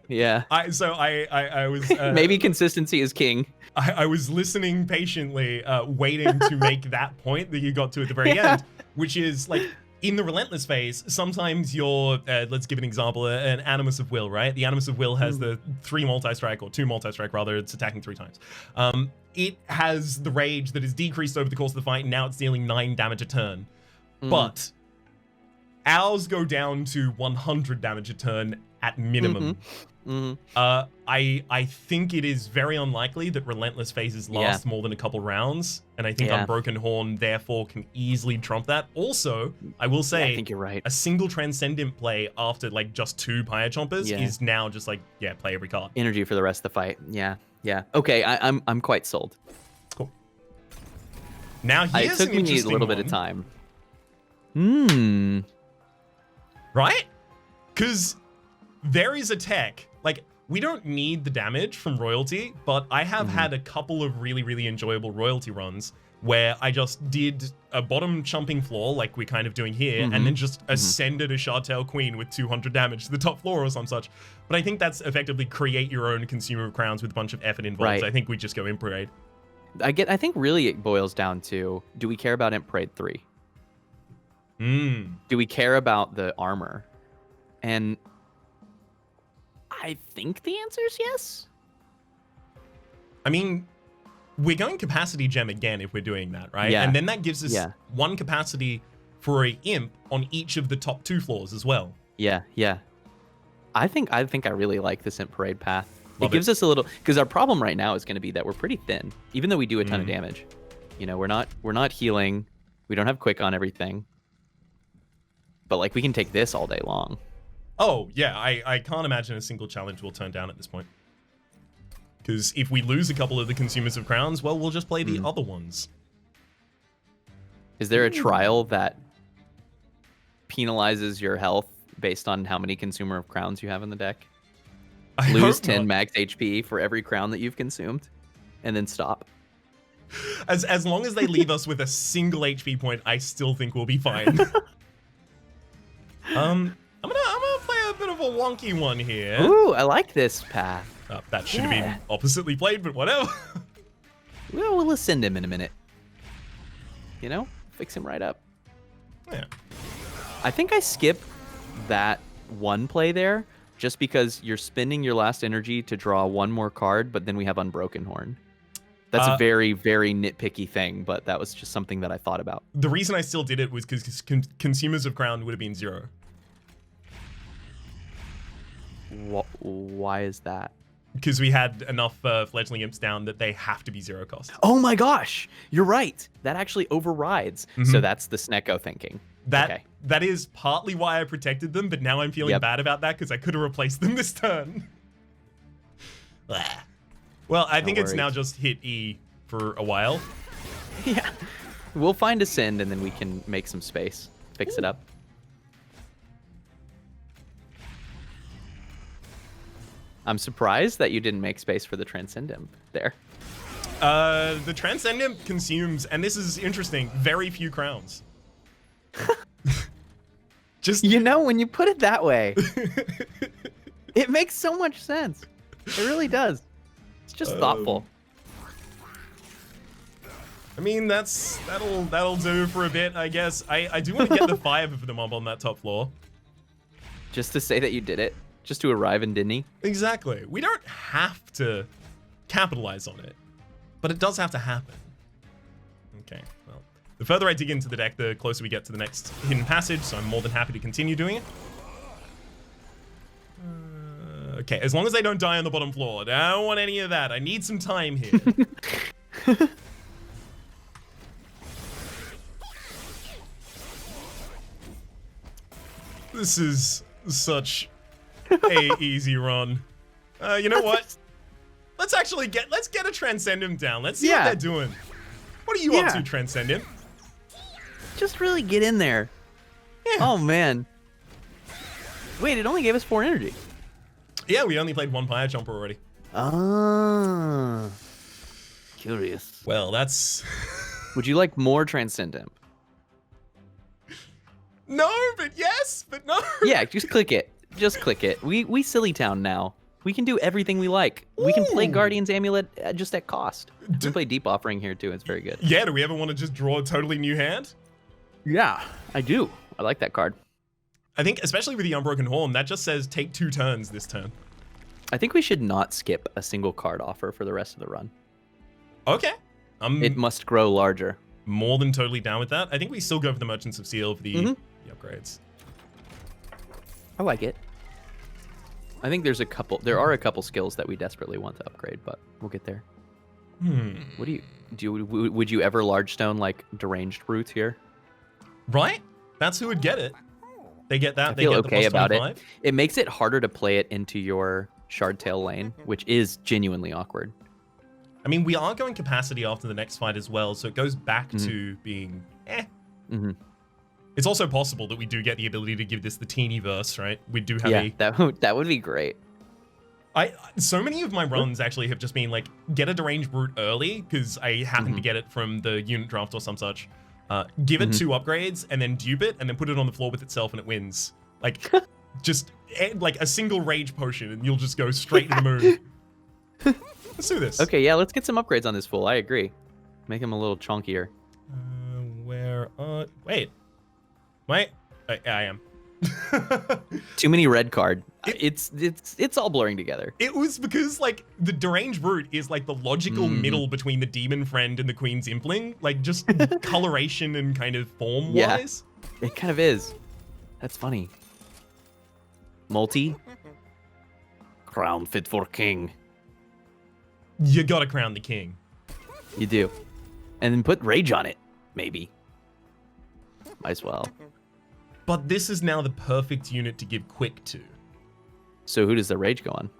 Yeah. I was... Maybe consistency is king. I was listening patiently, waiting to make that point that you got to at the very end, which is, like, in the Relentless Phase, sometimes you're, let's give an example, an Animus of Will, right? The Animus of Will has the 3 multi-strike, or 2 multi-strike rather, it's attacking 3 times. It has the rage that is decreased over the course of the fight, and now it's dealing 9 damage a turn. But ours go down to 100 damage a turn at minimum. I think it is very unlikely that Relentless Phases last more than a couple rounds, and I think Unbroken Horn therefore can easily trump that. Also, I will say, I think you're right. A single Transcendent play after like just 2 Pyre Chompers is now just like, play every card. Energy for the rest of the fight. Yeah. Okay, I'm quite sold. Cool. Now here's it took me a little bit of time. Right? Because there is a tech, like, we don't need the damage from royalty, but I have had a couple of really, really enjoyable royalty runs where I just did a bottom chumping floor, like we're kind of doing here, and then just ascended a Shardtail Queen with 200 damage to the top floor or some such. But I think that's effectively create your own Consumer of Crowns with a bunch of effort involved. Right. I think we just go Imp Parade. I think really it boils down to, do we care about Imp Parade 3? Do we care about the armor? And I think the answer is yes. I mean, we're going Capacity Gem again if we're doing that, right? Yeah. And then that gives us 1 capacity for a Imp on each of the top 2 floors as well. Yeah. I think I really like this Imp Parade path. It gives us a little, because our problem right now is going to be that we're pretty thin, even though we do a ton of damage. You know, we're not healing. We don't have quick on everything. But like, we can take this all day long. Oh yeah, I can't imagine a single challenge will turn down at this point. Because if we lose a couple of the Consumers of Crowns, well, we'll just play the other ones. Is there a trial that penalizes your health based on how many Consumer of Crowns you have in the deck? Lose 10 max HP for every crown that you've consumed, and then stop. As long as they leave us with a single HP point, I still think we'll be fine. I'm gonna play a bit of a wonky one here. Ooh, I like this path. That should have been oppositely played, but whatever. Well, we'll ascend him in a minute. You know, fix him right up. Yeah. I think I skip that one play there, just because you're spending your last energy to draw 1 more card, but then we have Unbroken Horn. That's a very, very nitpicky thing, but that was just something that I thought about. The reason I still did it was because Consumers of Crown would have been 0. Why is that? Because we had enough fledgling imps down that they have to be 0 cost. Oh my gosh, you're right. That actually overrides. So that's the Snecko thinking. That is partly why I protected them, but now I'm feeling bad about that because I could have replaced them this turn. Well, I think it's now just hit E for a while. Yeah. We'll find Ascend and then we can make some space. Fix it up. I'm surprised that you didn't make space for the Transcendent there. The Transcendent consumes, and this is interesting, very few crowns. Just when you put it that way, it makes so much sense. It really does. It's just thoughtful. I mean, that'll do for a bit, I guess. I do want to get the 5 of them up on that top floor. Just to say that you did it. Just to arrive in Disney. Exactly. We don't have to capitalize on it, but it does have to happen. Okay, well, the further I dig into the deck, the closer we get to the next hidden passage, so I'm more than happy to continue doing it. Okay, as long as they don't die on the bottom floor. I don't want any of that. I need some time here. This is such a easy run. You know what? Let's get a Transcendent down. Let's see what they're doing. What are you up to, Transcendent? Just really get in there. Yeah. Oh, man. Wait, it only gave us 4 energy. Yeah, we only played 1 Pyre Jumper already. Ah. Curious. Well, that's... Would you like more Transcendent? No, but yes, but no. Yeah, just click it. Just click it. We Silly Town now. We can do everything we like. Ooh. We can play Guardian's Amulet just at cost. We can play Deep Offering here too. It's very good. Yeah, do we ever want to just draw a totally new hand? Yeah, I do. I like that card. I think, especially with the Unbroken Horn, that just says take 2 turns this turn. I think we should not skip a single card offer for the rest of the run. Okay. It must grow larger. More than totally down with that. I think we still go for the Merchants of Steel for the upgrades. I like it. I think there are a couple skills that we desperately want to upgrade, but we'll get there. What would you ever large stone like Deranged Brute here? Right? That's who would get it. They get that. I feel they get okay the plus about 25. it. It makes it harder to play it into your Shardtail lane, which is genuinely awkward. I mean, we are going capacity after the next fight as well, so it goes back to being It's also possible that we do get the ability to give this the teeny verse, right? We do have that would be great. So many of my runs actually have just been like, get a Deranged Brute early, because I happen to get it from the unit draft or some such. Give it 2 upgrades, and then dupe it, and then put it on the floor with itself, and it wins. Like, just like a single rage potion, and you'll just go straight to the moon. Let's do this. Okay, yeah, let's get some upgrades on this fool. I agree. Make him a little chunkier. Wait. I am. Too many red card. It's all blurring together. It was because like the Deranged Brute is like the logical middle between the Demon Friend and the Queen's Impling, like just coloration and kind of form wise. It kind of is. That's funny. Multi. Crown fit for king. You gotta crown the king. You do. And then put rage on it, maybe. Might as well. But this is now the perfect unit to give quick to. So who does the rage go on?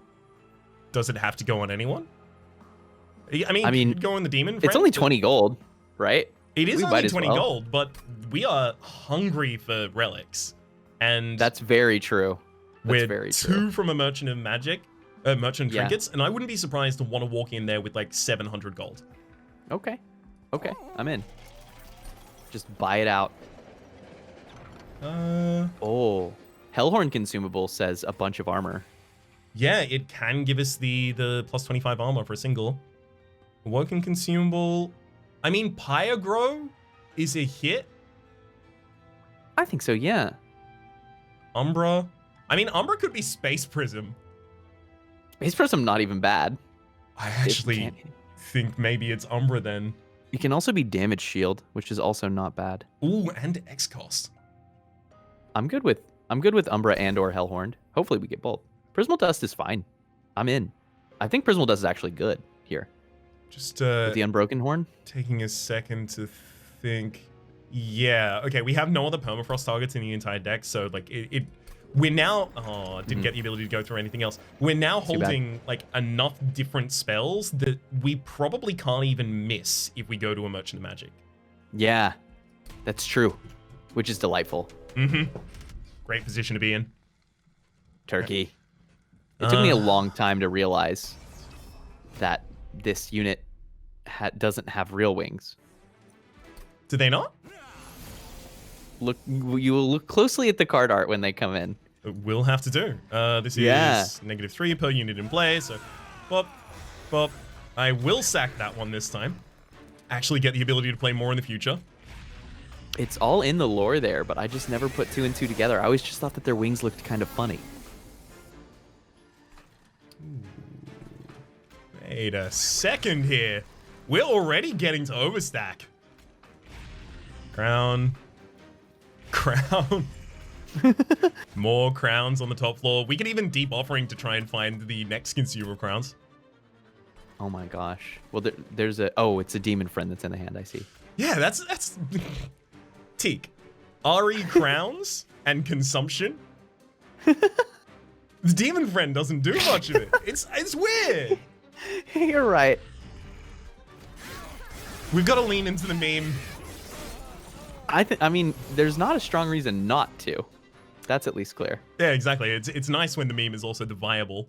Does it have to go on anyone? I mean, go on the Demon Friend. It's only 20 gold, right? It is only 20 gold, but we are hungry for relics. And that's very true. We're very 2 from a Merchant of Magic, Merchant Trinkets, and I wouldn't be surprised to want to walk in there with like 700 gold. Okay, I'm in. Just buy it out. Oh, Hellhorn consumable says a bunch of armor. Yeah, it can give us the plus 25 armor for a single. Awoken consumable. I mean, Pyre is a hit. I think so, yeah. Umbra. I mean, Umbra could be Space Prism. Space Prism not even bad. I actually think maybe it's Umbra then. It can also be Damage Shield, which is also not bad. Ooh, and X cost. I'm good with Umbra and or Hellhorn. Hopefully we get both. Prismal Dust is fine. I'm in. I think Prismal Dust is actually good here. Just with the Unbroken Horn. Taking a second to think. Yeah. Okay. We have no other permafrost targets in the entire deck, so like we're now. Oh, didn't get the ability to go through anything else. We're now holding like enough different spells that we probably can't even miss if we go to a Merchant of Magic. Yeah, that's true, which is delightful. Great position to be in. Turkey. It took me a long time to realize that this unit doesn't have real wings. Do they not? You will look closely at the card art when they come in. We'll have to do. This is -3 per unit in play, so bop. I will sack that one this time. Actually get the ability to play more in the future. It's all in the lore there, but I just never put 2 and 2 together. I always just thought that their wings looked kind of funny. Wait a second here. We're already getting to overstack. Crown. More crowns on the top floor. We could even deep offering to try and find the next consumer of crowns. Oh my gosh. Well, there's a... Oh, it's a demon friend that's in the hand, I see. Yeah, that's... Teak. RE crowns and consumption? The demon friend doesn't do much of it. It's weird. You're right. We've got to lean into the meme. I mean, there's not a strong reason not to. That's at least clear. Yeah, exactly. It's nice when the meme is also the viable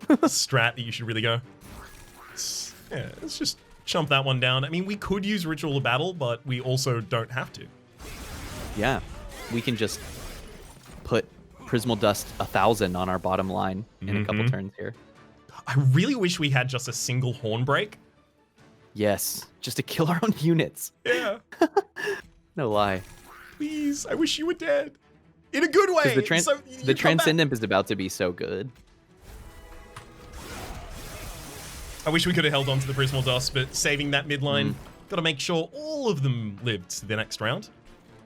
strat that you should really go. Yeah, let's just chump that one down. I mean, we could use Ritual of Battle, but we also don't have to. Yeah, we can just put Prismal Dust 1,000 on our bottom line in a couple turns here. I really wish we had just a single Horn Break. Yes, just to kill our own units. Yeah. No lie. Please, I wish you were dead. In a good way. The Transcendent is about to be so good. I wish we could have held on to the Prismal Dust, but saving that midline, got to make sure all of them lived to the next round.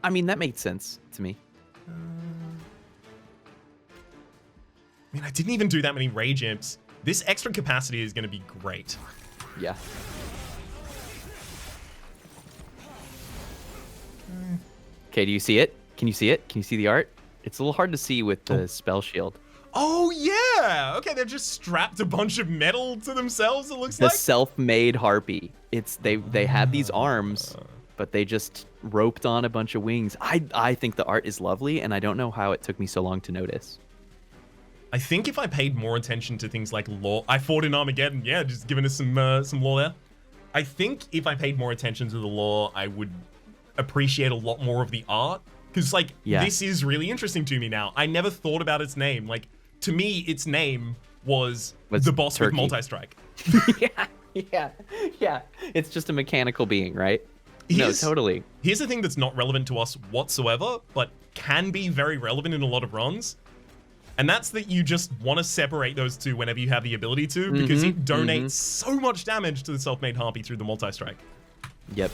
I mean, that made sense to me. I mean, I didn't even do that many Rage Imps. This extra capacity is going to be great. Yeah. Okay, do you see it? Can you see it? Can you see the art? It's a little hard to see with the spell shield. Oh, yeah! Okay, they've just strapped a bunch of metal to themselves, it looks like. The self-made harpy. They had these arms, but they just roped on a bunch of wings. I think the art is lovely, and I don't know how it took me so long to notice. I think if I paid more attention to things like lore... I fought in Armageddon, yeah, just giving us some lore there. I think if I paid more attention to the lore, I would appreciate a lot more of the art. Because, like, this is really interesting to me now. I never thought about its name. Like, to me, its name was the boss Turkey. with multi-strike. Yeah. It's just a mechanical being, right? No, totally. Here's the thing that's not relevant to us whatsoever, but can be very relevant in a lot of runs. And that's that you just want to separate those two whenever you have the ability to, because it donates so much damage to the self-made harpy through the multi-strike. Yep.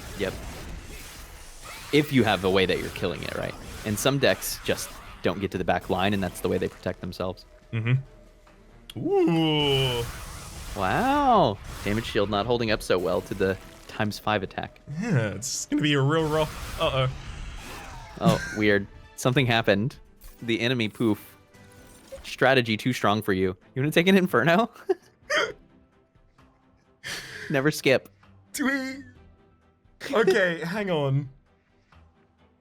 If you have a way that you're killing it, right? And some decks just don't get to the back line, and that's the way they protect themselves. Ooh. Wow. Damage shield not holding up so well to the ×5 attack. Yeah, it's going to be a real rough... Uh-oh. Oh, weird. Something happened. The enemy poof. Strategy too strong for you. You want to take an Inferno? Never skip. Do we... Okay, hang on.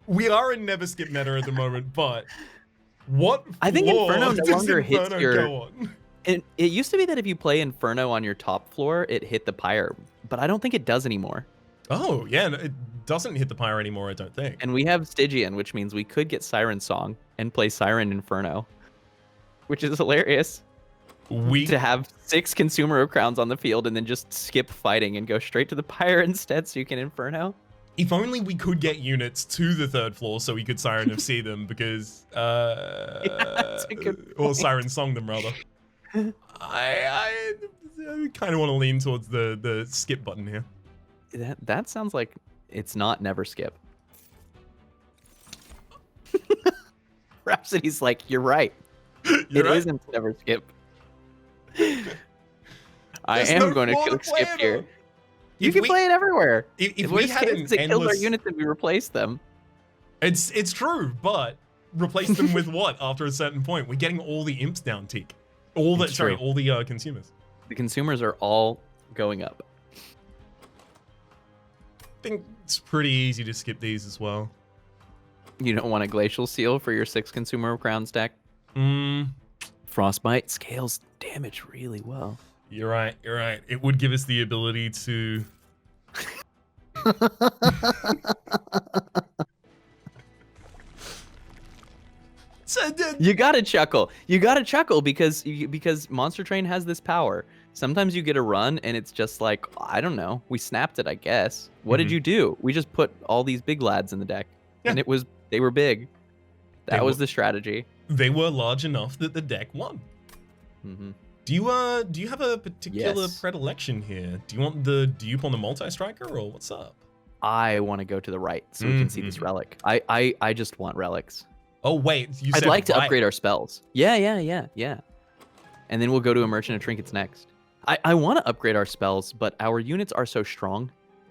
We are in never skip meta at the moment, but what I think Inferno no longer hits Inferno your... go on? It used to be that if you play Inferno on your top floor, it hit the pyre, but I don't think it does anymore. Oh, yeah, no, it doesn't hit the pyre anymore, I don't think. And we have Stygian, which means we could get Siren Song and play Siren Inferno, which is hilarious. To have 6 Consumer of Crowns on the field and then just skip fighting and go straight to the pyre instead so you can Inferno. If only we could get units to the 3rd floor so we could Siren FC them, because... or Siren Song them, rather. I kind of want to lean towards the skip button here. That sounds like it's not never skip. Rhapsody's like, you're right. It isn't never skip. I am going to click skip here. You can play it everywhere. If we had an endless... killed our units and we replaced them. It's true, but replace them with what after a certain point? We're getting all the imps down, Teak. All the consumers. The consumers are all going up. I think it's pretty easy to skip these as well. You don't want a Glacial Seal for your 6 Consumer of Crowns deck? For Frostbite scales damage really well. You're right. You're right. It would give us the ability to. You gotta chuckle. You gotta chuckle because Monster Train has this power. Sometimes you get a run and it's just like, I don't know. We snapped it, I guess. What did you do? We just put all these big lads in the deck, and they were big. That was the strategy. They were large enough that the deck won. Do you have a particular predilection here? Do you want the dupe on the multi-striker, or what's up? I want to go to the right so we can see this relic. I just want relics. Oh wait, you said I'd like to upgrade our spells. Yeah. And then we'll go to a Merchant of Trinkets next. I want to upgrade our spells, but our units are so strong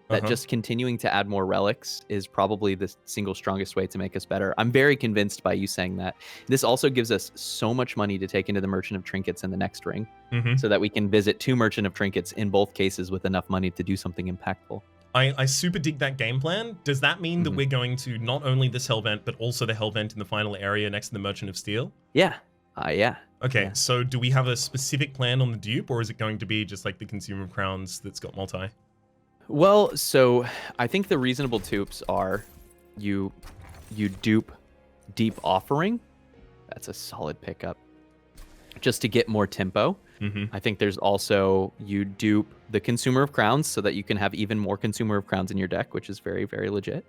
that just continuing to add more relics is probably the single strongest way to make us better. I'm very convinced by you saying that. This also gives us so much money to take into the Merchant of Trinkets in the next ring, so that we can visit 2 Merchant of Trinkets in both cases with enough money to do something impactful. I super dig that game plan. Does that mean that we're going to not only this Hell Vent, but also the Hell Vent in the final area next to the Merchant of Steel? Yeah. Yeah. Okay, so do we have a specific plan on the dupe, or is it going to be just like the Consumer of Crowns that's got multi? Well, so I think the reasonable dupes are you dupe Deep Offering. That's a solid pickup. Just to get more tempo. I think there's also you dupe the Consumer of Crowns so that you can have even more Consumer of Crowns in your deck, which is very, very legit.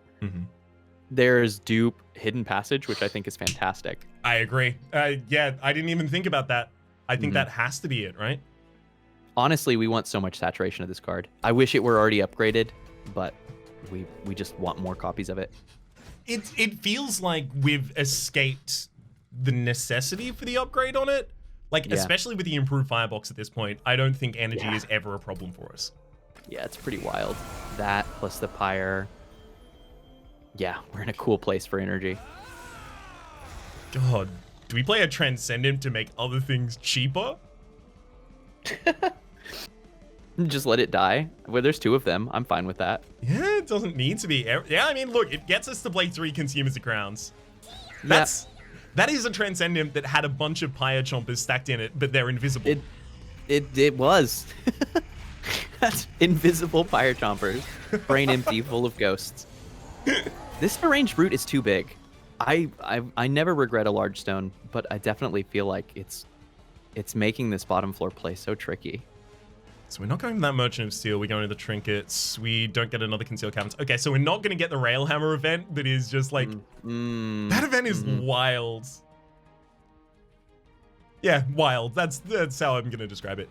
There's dupe Hidden Passage, which I think is fantastic. I agree. Yeah, I didn't even think about that. I think that has to be it, right? Honestly, we want so much saturation of this card. I wish it were already upgraded, but we just want more copies of it. It feels like we've escaped the necessity for the upgrade on it. Like, especially with the improved Firebox at this point, I don't think energy is ever a problem for us. Yeah, it's pretty wild. That plus the Pyre. Yeah, we're in a cool place for energy. God, do we play a Transcendent to make other things cheaper? Just let it die. Well, there's 2 of them. I'm fine with that. Yeah, it doesn't need to be. Yeah, I mean, look, it gets us to play 3 Consumers of Crowns. That is a Transcendent that had a bunch of Pyre Chompers stacked in it, but they're invisible. It was. That's invisible Pyre Chompers. Brain empty, full of ghosts. This Deranged Brute is too big. I never regret a large stone, but I definitely feel like it's making this bottom floor play so tricky. So we're not going to that Merchant of Steel. We're going to the Trinkets. We don't get another Concealed Caverns. Okay, so we're not going to get the Railhammer event that is just like... that event is wild. Yeah, wild. That's how I'm going to describe it.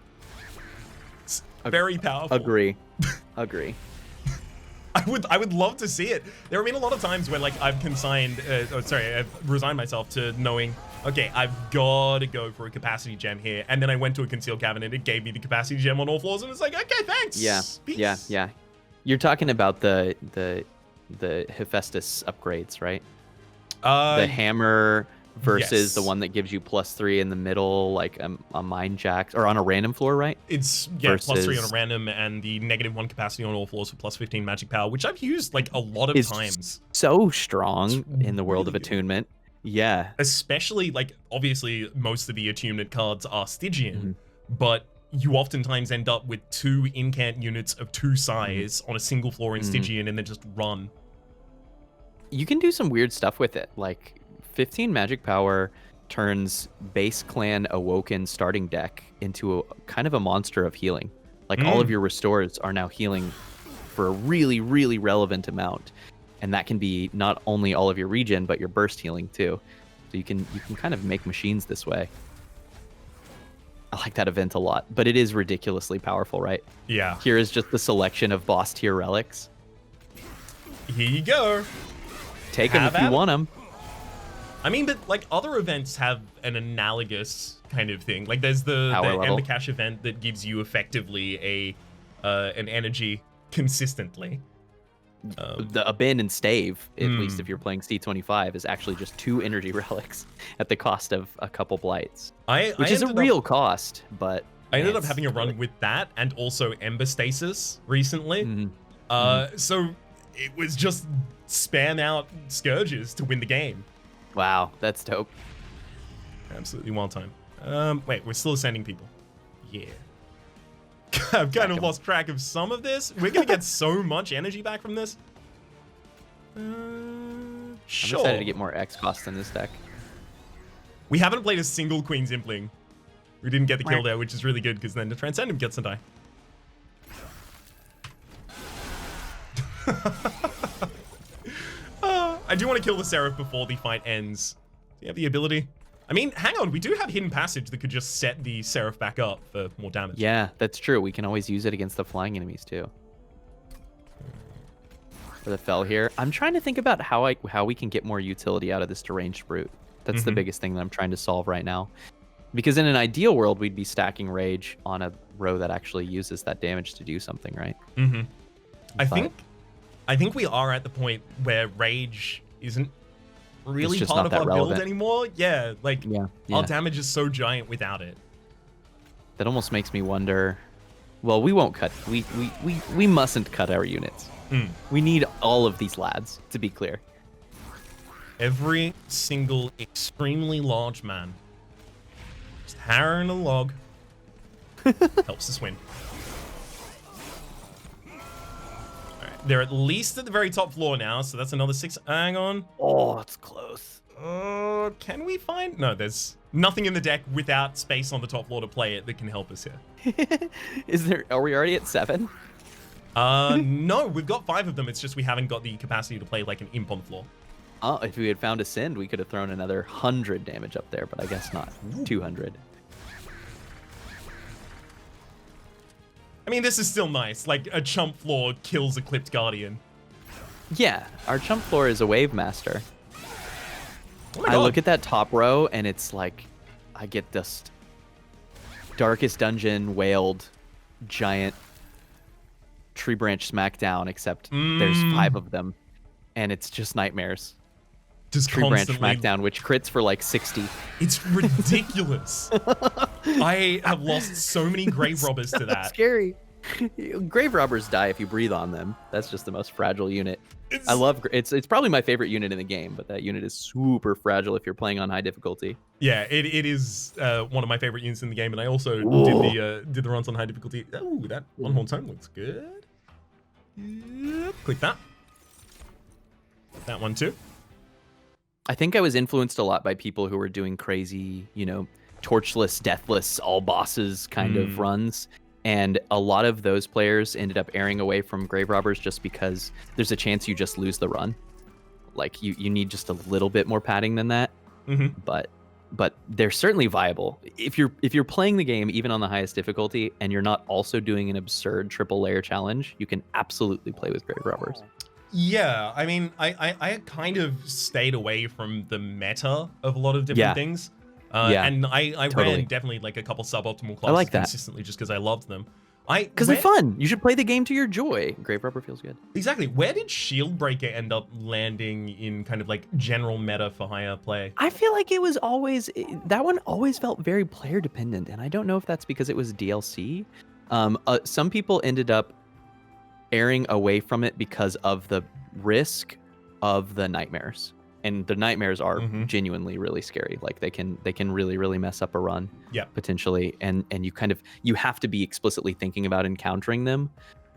It's very powerful. Agree. I would love to see it. There have been a lot of times where like I've I've resigned myself to knowing, okay, I've got to go for a capacity gem here, and then I went to a concealed cavern and it gave me the capacity gem on all floors, and it's like, okay, thanks. Yeah, Peace. yeah. You're talking about the Hephaestus upgrades, right? The hammer versus the one that gives you +3 in the middle, like a Mind Jack, or on a random floor, right? It's +3 on a random, and the -1 capacity on all floors for +15 magic power, which I've used like a lot of times. So strong in the world of attunement. Yeah. Especially like obviously most of the attunement cards are Stygian, but you oftentimes end up with 2 incant units of 2 size on a single floor in Stygian and then just run. You can do some weird stuff with it, like 15 magic power turns base clan Awoken starting deck into a kind of a monster of healing. Like all of your restores are now healing for a really, really relevant amount. And that can be not only all of your regen, but your burst healing too. So you can kind of make machines this way. I like that event a lot, but it is ridiculously powerful, right? Yeah. Here is just the selection of boss tier relics. Here you go. Take them if you want them. I mean, but like other events have an analogous kind of thing. Like there's the Ember Cash event that gives you effectively an energy consistently. The Abandoned Stave, at least if you're playing C25, is actually just 2 energy relics at the cost of a couple blights, which is a real cost. But I ended up having a run with that and also Ember Stasis recently. So it was just spam out Scourges to win the game. Wow, that's dope. Absolutely wild time. Wait, we're still ascending people. Yeah. I've kind of lost track of some of this. We're gonna get so much energy back from this. Sure. I'm excited to get more X cost in this deck. We haven't played a single Queen's Impling. We didn't get the kill there, which is really good because then the Transcendent gets to die. I do want to kill the Seraph before the fight ends. Do you have the ability? I mean, hang on, we do have Hidden Passage that could just set the Seraph back up for more damage. Yeah, that's true. We can always use it against the flying enemies too. For the Fel here, I'm trying to think about how we can get more utility out of this deranged brute. That's the biggest thing that I'm trying to solve right now. Because in an ideal world, we'd be stacking Rage on a row that actually uses that damage to do something, right? Mm-hmm. I think we are at the point where Rage isn't really part of our build anymore. Yeah, like our damage is so giant without it. That almost makes me wonder. Well, we won't cut. We mustn't cut our units. We need all of these lads, to be clear. Every single extremely large man just harrowing a log helps us win. Alright, they're at least at the very top floor now, so that's another 6. Hang on. Oh, it's close. Can we find? No, there's nothing in the deck without space on the top floor to play it that can help us here. Are we already at 7? No, we've got 5 of them. It's just we haven't got the capacity to play like an imp on the floor. Oh, if we had found Ascend, we could have thrown another 100 damage up there, but I guess not. 200. I mean, this is still nice. Like, a chump floor kills a clipped Guardian. Yeah, our chump floor is a Wave Master. Oh my I God. look at that top row, and it's like, I get this Darkest Dungeon wailed giant tree branch smackdown, except there's 5 of them, and it's just nightmares. Just tree branch constantly... smackdown, which crits for like 60. It's ridiculous. I have lost so many grave robbers to that. Scary. Grave robbers die if you breathe on them. That's just the most fragile unit. I love it's probably my favorite unit in the game, but that unit is super fragile if you're playing on high difficulty. Yeah, it is one of my favorite units in the game, and I also did the runs on high difficulty. Oh, that one horn tone looks good. Yep. Click that. That one too. I think I was influenced a lot by people who were doing crazy, torchless, deathless, all bosses kind of runs. And a lot of those players ended up erring away from grave robbers just because there's a chance you just lose the run. Like you need just a little bit more padding than that. But they're certainly viable. If you're playing the game even on the highest difficulty and you're not also doing an absurd triple layer challenge, you can absolutely play with grave robbers. Yeah, I mean, I kind of stayed away from the meta of a lot of different things. And I ran definitely like a couple suboptimal classes consistently just because I loved them. Because they're fun. You should play the game to your joy. Grave Robber feels good. Exactly. Where did Shieldbreaker end up landing in kind of like general meta for higher play? I feel like it was always, that one always felt very player dependent. And I don't know if that's because it was DLC. Some people ended up erring away from it because of the risk of the nightmares. And the nightmares are genuinely really scary. Like they can really, really mess up a run potentially. And you have to be explicitly thinking about encountering them.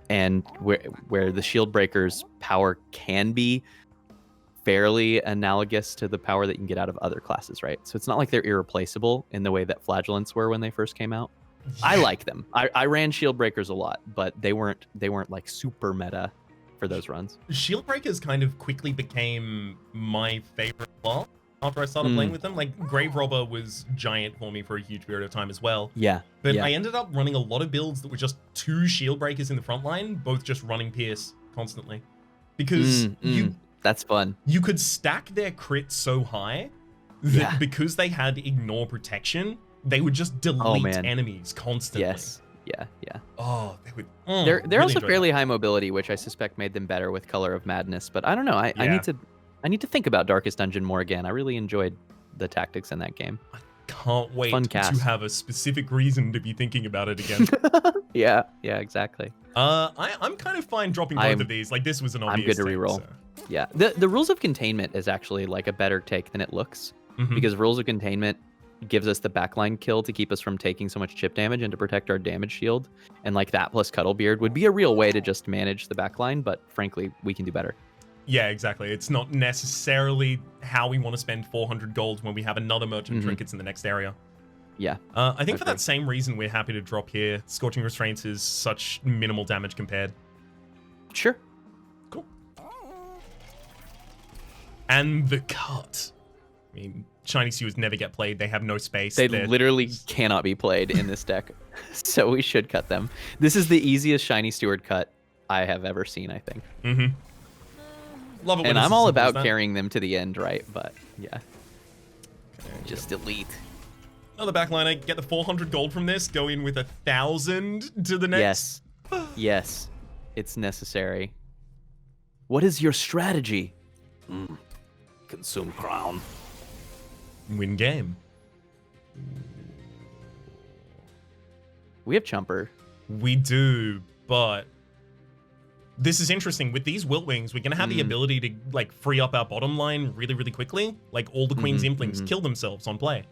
And where the shield breaker's power can be fairly analogous to the power that you can get out of other classes, right? So it's not like they're irreplaceable in the way that flagellants were when they first came out. I like them. I ran shield breakers a lot, but they weren't like super meta for those runs. Shield breakers kind of quickly became my favorite class after I started playing with them. Like Grave Robber was giant for me for a huge period of time as well. But I ended up running a lot of builds that were just 2 shield breakers in the front line, both just running Pierce constantly. Because that's fun. You could stack their crit so high that because they had ignore protection, they would just delete enemies constantly. Yes. Yeah. Oh, they would. They're really also fairly high mobility, which I suspect made them better with Color of Madness. But I don't know. I need to think about Darkest Dungeon more again. I really enjoyed the tactics in that game. I can't wait to have a specific reason to be thinking about it again. Yeah, exactly. I'm kind of fine dropping both of these. Like this was an obvious. I'm good to reroll. So. Yeah, the rules of containment is actually like a better take than it looks, because rules of containment gives us the backline kill to keep us from taking so much chip damage and to protect our damage shield. And like that plus Cuddlebeard would be a real way to just manage the backline, but frankly, we can do better. Yeah, exactly. It's not necessarily how we want to spend 400 gold when we have another Merchant Trinkets in the next area. Yeah. I think for that same reason, we're happy to drop here. Scorching Restraints is such minimal damage compared. Sure. Cool. And the cut. I mean, Shiny Sewers never get played. They have no space. They literally cannot be played in this deck. So we should cut them. This is the easiest Shiny Steward cut I have ever seen, I think. Mm-hmm. Love it. And I'm all about carrying them to the end, right? But yeah. Okay, just delete. Another backliner. Get the 400 gold from this. Go in with 1,000 to the next. Yes. Yes. It's necessary. What is your strategy? Consume crown. Win game. We have Chumper. We do, but this is interesting. With these Wilt Wings, we're going to have the ability to like free up our bottom line really, really quickly. Like all the Queen's Implings kill themselves on play.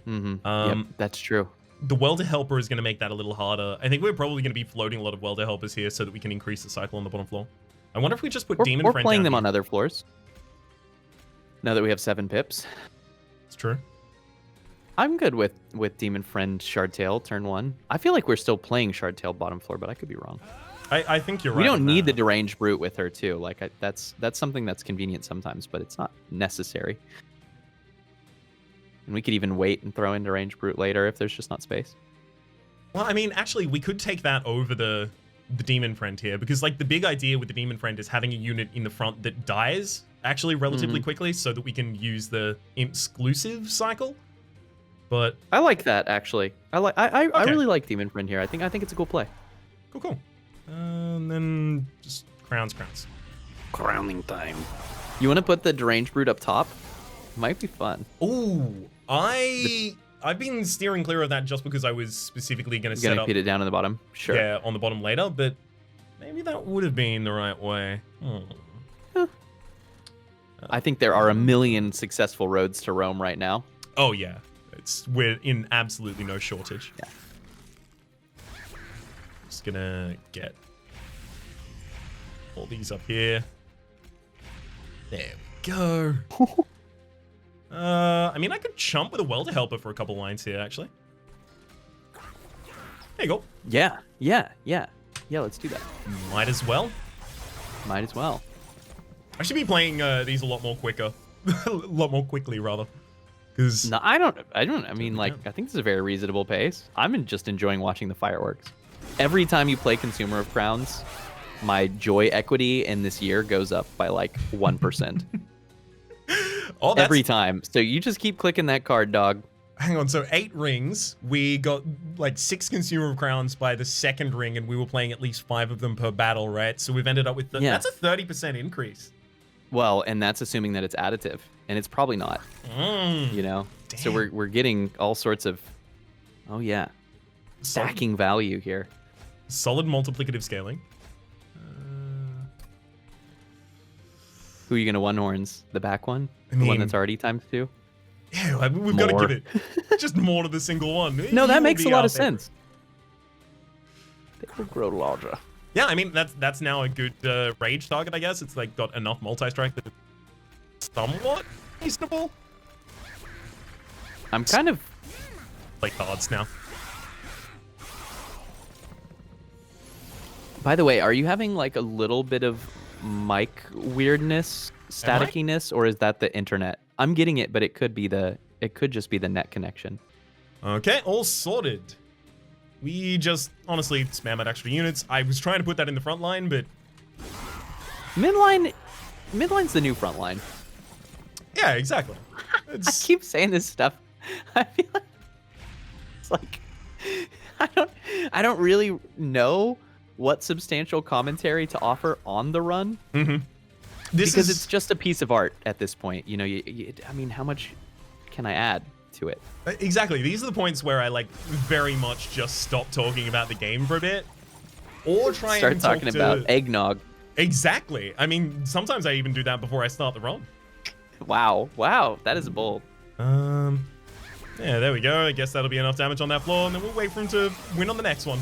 Yep, that's true. The Welder Helper is going to make that a little harder. I think we're probably going to be floating a lot of Welder Helpers here so that we can increase the cycle on the bottom floor. I wonder if we just put Demon Friend down. Or playing them here. on other floors. Now that we have 7 pips. It's true. I'm good with Demon Friend Shardtail turn 1. I feel like we're still playing Shardtail bottom floor, but I could be wrong. I think you're right. We don't need the Deranged Brute with her too. Like that's something that's convenient sometimes, but it's not necessary. And we could even wait and throw in Deranged Brute later if there's just not space. Well, I mean, actually, we could take that over the Demon Friend here, because like the big idea with the Demon Friend is having a unit in the front that dies actually relatively quickly so that we can use the exclusive cycle. But I like that actually. I really like Demon Friend here. I think it's a cool play. Cool. And then just crowns. Crowning time. You want to put the Deranged Brute up top? Might be fun. Ooh, I've been steering clear of that just because I was specifically going to set up. Put it down on the bottom. Sure. Yeah, on the bottom later, but maybe that would have been the right way. I think there are a million successful roads to Rome right now. Oh yeah, we're in absolutely no shortage. Yeah. Just gonna get all these up here. There we go. I mean, I could chump with a Welder Helper for a couple lines here, actually. There you go. Yeah, let's do that. Might as well. I should be playing these a lot more quicker. A lot more quickly, rather. Because no, I don't. I mean, like, I think this is a very reasonable pace. I'm just enjoying watching the fireworks. Every time you play Consumer of Crowns, my joy equity in this year goes up by like 1%. Every time. So you just keep clicking that card, dog. Hang on. So 8 rings. We got like 6 Consumer of Crowns by the second ring, and we were playing at least 5 of them per battle, right? So we've ended up with that's a 30% increase. Well, and that's assuming that it's additive, and it's probably not. You know. Damn. So we're getting all sorts of, stacking value here. Solid multiplicative scaling. Who are you going to one horns? The back one? I mean, the one that's already times 2? Yeah, I mean, we've got to give it just more to the single one. No, that makes a lot of sense. They will grow larger. Yeah, I mean, that's now a good rage target, I guess. It's like got enough multi-strike that it's somewhat reasonable. I'm kind of like cards now. By the way, are you having like a little bit of mic weirdness, staticiness, or is that the internet? I'm getting it, but it could just be the net connection. Okay, all sorted. We just honestly spam out extra units. I was trying to put that in the front line, but midline's the new front line. Yeah, exactly. I keep saying this stuff. I feel like it's like I don't really know what substantial commentary to offer on the run. Because it's just a piece of art at this point. You know, I mean, how much can I add to it? Exactly. These are the points where I like very much just stop talking about the game for a bit, or try start and talking about eggnog. Exactly. I mean, sometimes I even do that before I start the run. Wow, that is bold. Yeah, there we go. I guess that'll be enough damage on that floor, and then we'll wait for him to win on the next one.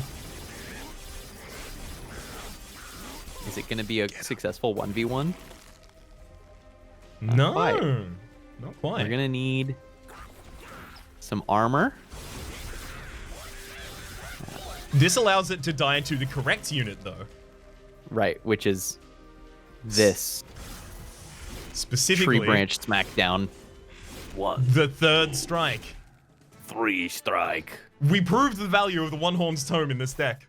Is it going to be a successful 1v1? No, quite. not quite. We're going to need some armor. This allows it to die to the correct unit, though. Right, which is this Specifically, tree branch smackdown. 1, the third strike. 3 strike. We proved the value of the one-horn's tome in this deck.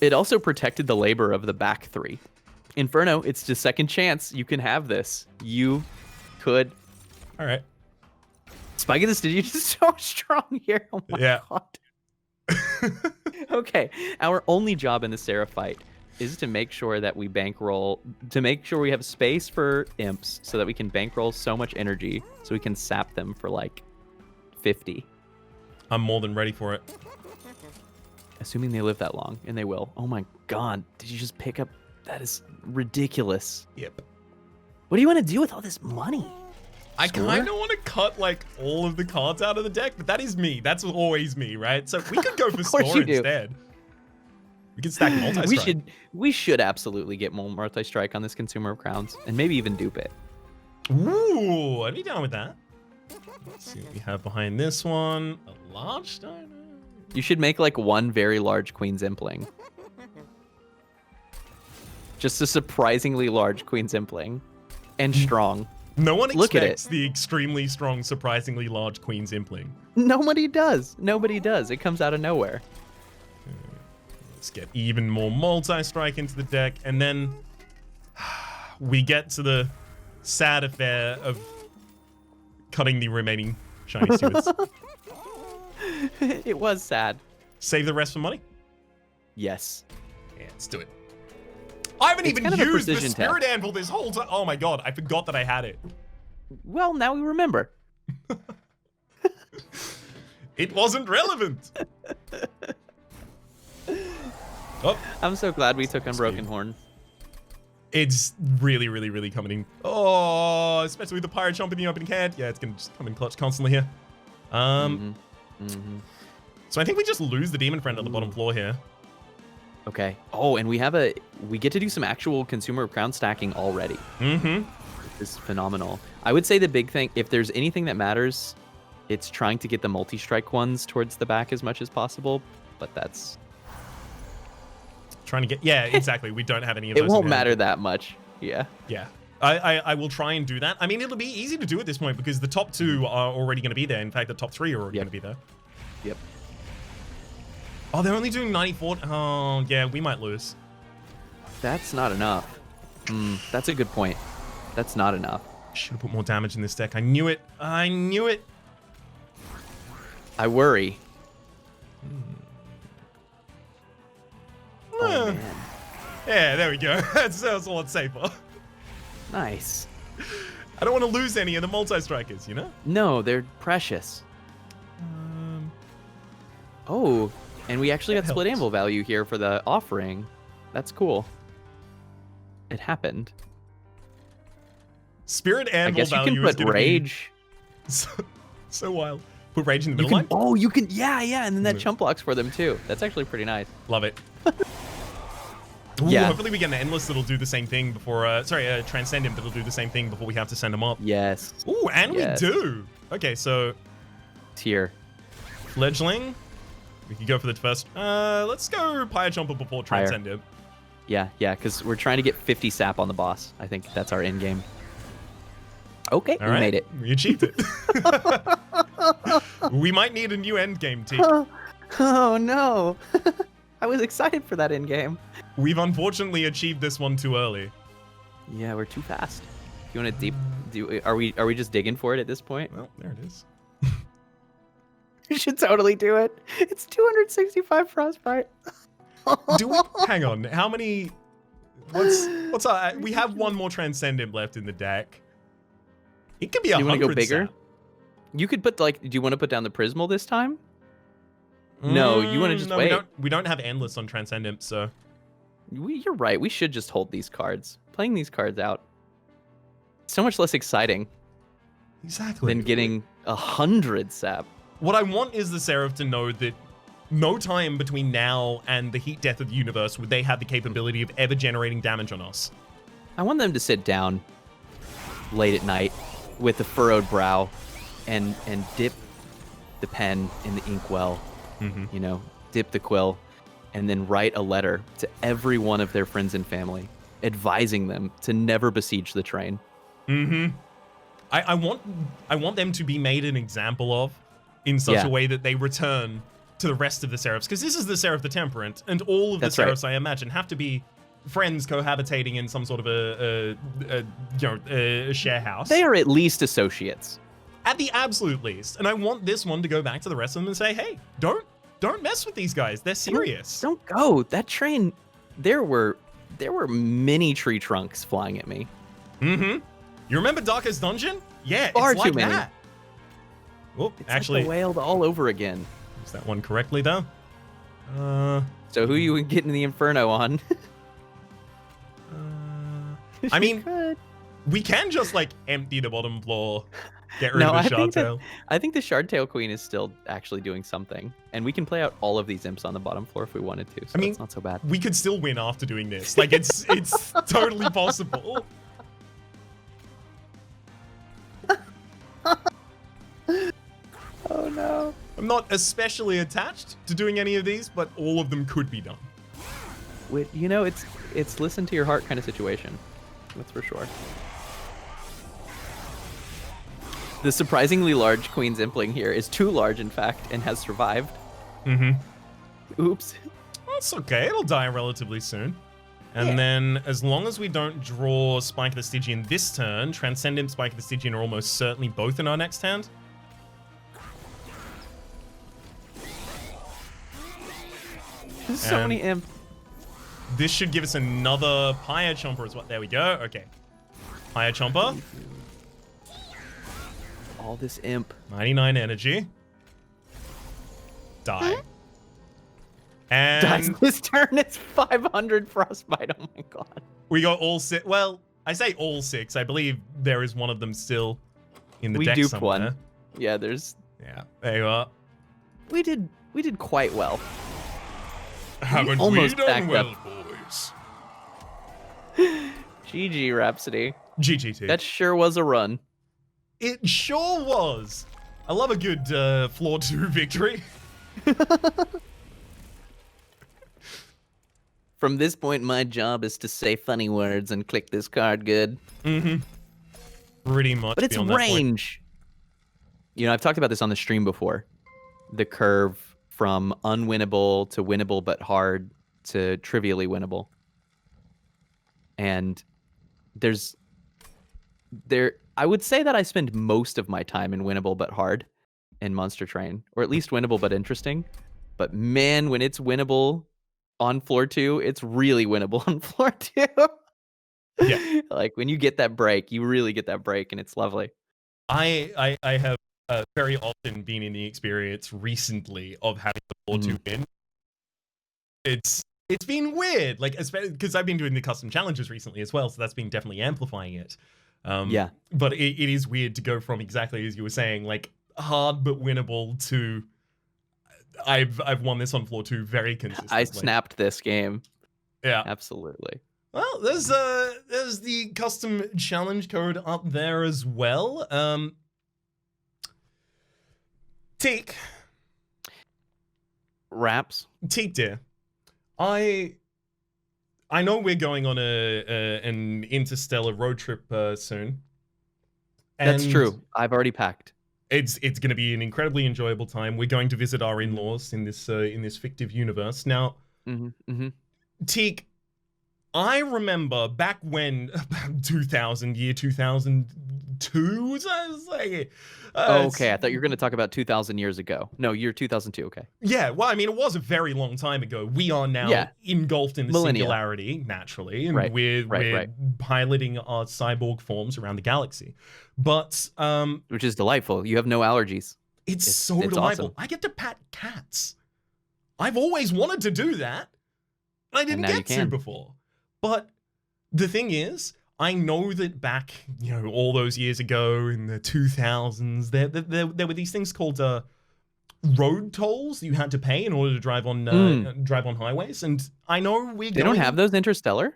It also protected the labor of the back 3. Inferno, it's just second chance. You can have this. You could. All right. Spike of the Stygian is so strong here. Oh my god. Okay, our only job in the Seraph fight is to make sure that we bankroll, to make sure we have space for imps so that we can bankroll so much energy so we can sap them for like 50. I'm more than ready for it. Assuming they live that long, and they will. Oh my god, did you just pick up? That is ridiculous. Yep. What do you want to do with all this money? I kind of want to cut like all of the cards out of the deck, but that is me. That's always me, right? So we could go for score instead. We could stack multi-strike. We should absolutely get more multi-strike on this Consumer of Crowns, and maybe even dupe it. Ooh, I'd be down with that. Let's see what we have behind this one. A large Steiner. You should make like one very large Queen's Impling. Just a surprisingly large Queen's Impling. And strong. No one Look at expects the extremely strong, surprisingly large Queen's Impling. Nobody does. Nobody does. It comes out of nowhere. Let's get even more multi-strike into the deck, and then we get to the sad affair of cutting the remaining shiny stewards. It was sad. Save the rest for money? Yes. Yeah, let's do it. I haven't even used the precision Spirit test. Anvil this whole time. Oh my god, I forgot that I had it. Well, now we remember. It wasn't relevant. Oh, I'm so glad we took Unbroken Horn. it's really, really, really coming in. Oh, especially with the Pirate Chomp in the opening hand. Yeah, it's going to just come in clutch constantly here. So I think we just lose the Demon Friend on the bottom floor here. Okay. Oh, and we get to do some actual Consumer of Crown stacking already. Mm-hmm. This is phenomenal. I would say the big thing, if there's anything that matters, it's trying to get the multi-strike ones towards the back as much as possible, but that's... Trying to get... Yeah, exactly. We don't have any of those. It won't matter that much. Yeah. Yeah. I will try and do that. I mean, it'll be easy to do at this point because the top 2 are already going to be there. In fact, the top 3 are already going to be there. Yep. Oh, they're only doing 94. Oh, yeah, we might lose. That's not enough. That's a good point. That's not enough. Should have put more damage in this deck. I knew it. I knew it. I worry. Oh, man. Yeah, there we go. That's a lot safer. Nice. I don't want to lose any of the multi-strikers, you know? No, they're precious. Oh, and we actually got split helps. anvil value here for the offering. That's cool. It happened. Spirit I Anvil guess you value can is put gonna be rage. so wild. Put Rage in the You middle can, line? oh, you can, yeah, and then that chump blocks for them too. That's actually pretty nice. Love it. Ooh, Yeah. Hopefully we get an Endless that'll do the same thing before, Transcendent that'll do the same thing before we have to send them up. Yes. Ooh, and Yes. we do. Okay, so Tier. Fledgling. We could go for the first. Let's go Pyre Jumper before Pyre. Transcendent. Yeah, because we're trying to get 50 sap on the boss. I think that's our end game. Okay, All we right. made it. We achieved it. We might need a new end game, Teak. Oh no. I was excited for that end game. We've unfortunately achieved this one too early. Yeah, we're too fast. You want to are we just digging for it at this point? Well, there it is. You should totally do it. It's 265 frostbite. Do we? Hang on. How many? What's our? We have one more Transcendent left in the deck. It could be 100. You want to go bigger? Sap. You could put do you want to put down the Prismal this time? No, you want to just no, wait. We don't have Endless on Transcendent, so. You're right. We should just hold these cards. Playing these cards out. So much less exciting Exactly. than getting 100 sap. What I want is the Seraph to know that no time between now and the heat death of the universe would they have the capability of ever generating damage on us. I want them to sit down late at night with a furrowed brow and dip the pen in the inkwell, you know, dip the quill, and then write a letter to every one of their friends and family, advising them to never besiege the train. I want them to be made an example of in such a way that they return to the rest of the Seraphs, because this is the Seraph the Temperate, and all of the Seraphs, I imagine, have to be friends cohabitating in some sort of a share house. They are at least associates. At the absolute least. And I want this one to go back to the rest of them and say, hey, don't mess with these guys. They're serious. Don't go. That train, there were many tree trunks flying at me. You remember Darkest Dungeon? Yeah, Far it's like too many. that. Oh, It's actually, like the whaled all over again. is that one correctly though? So who you getting the Inferno on? I mean, could. we can just like empty the bottom floor, get rid No, of the I think Shardtail. I think the Shardtail Queen is still actually doing something, and we can play out all of these imps on the bottom floor if we wanted to. So I mean, it's not so bad. We could still win after doing this. Like it's totally possible. Oh no. I'm not especially attached to doing any of these, but all of them could be done. You know, it's listen to your heart kind of situation. That's for sure. The surprisingly large Queen's Impling here is too large, in fact, and has survived. Oops. That's okay. It'll die relatively soon. And then, as long as we don't draw Spike of the Stygian this turn, Transcendent Spike of the Stygian are almost certainly both in our next hand. There's so many imps. This should give us another Pyre Chomper as well. There we go. Okay. Pyre Chomper. All this imp. 99 energy. Die. And Dies this turn. It's 500 frostbite. Oh my god. we got all six. Well, I say all six. I believe there is one of them still in the We deck duped somewhere. one. Yeah, there's. Yeah, there you are. We did quite well. Haven't almost we done backed well, up. boys? GG Rhapsody. GGT. That sure was a run. It sure was. I love a good floor 2 victory. From this point, my job is to say funny words and click this card good. Pretty much. But it's beyond that point. range. You know, I've talked about this on the stream before. The curve from unwinnable to winnable but hard to trivially winnable. And I would say that I spend most of my time in winnable but hard in Monster Train, or at least winnable but interesting. But man, when it's winnable on floor 2, it's really winnable on floor 2. Yeah. Like when you get that break, you really get that break, and it's lovely. I have very often been in the experience recently of having the floor 2 win. It's been weird, like especially because I've been doing the custom challenges recently as well, so that's been definitely amplifying it. Yeah. But it is weird to go from exactly as you were saying, like hard but winnable to I've won this on floor 2 very consistently. I snapped this game. Yeah. Absolutely. Well, there's the custom challenge code up there as well. Teak. Raps. Teak, dear. I know we're going on an interstellar road trip soon. That's And true. I've already packed. It's going to be an incredibly enjoyable time. We're going to visit our in-laws in this fictive universe. Now, Teak, I remember back when, about 2002, was like... okay, I thought you were going to talk about 2,000 years ago. No, year 2002, okay. Yeah, well, I mean, it was a very long time ago. We are now engulfed in the Millennia. singularity, naturally, and Right, we're right. piloting our cyborg forms around the galaxy. But Which is delightful. You have no allergies. it's so it's delightful. awesome. I get to pat cats. I've always wanted to do that, and I didn't now you get to can. before. But the thing is, I know that back, all those years ago in the 2000s, there were these things called road tolls you had to pay in order to drive on highways. And I know They don't have those interstellar?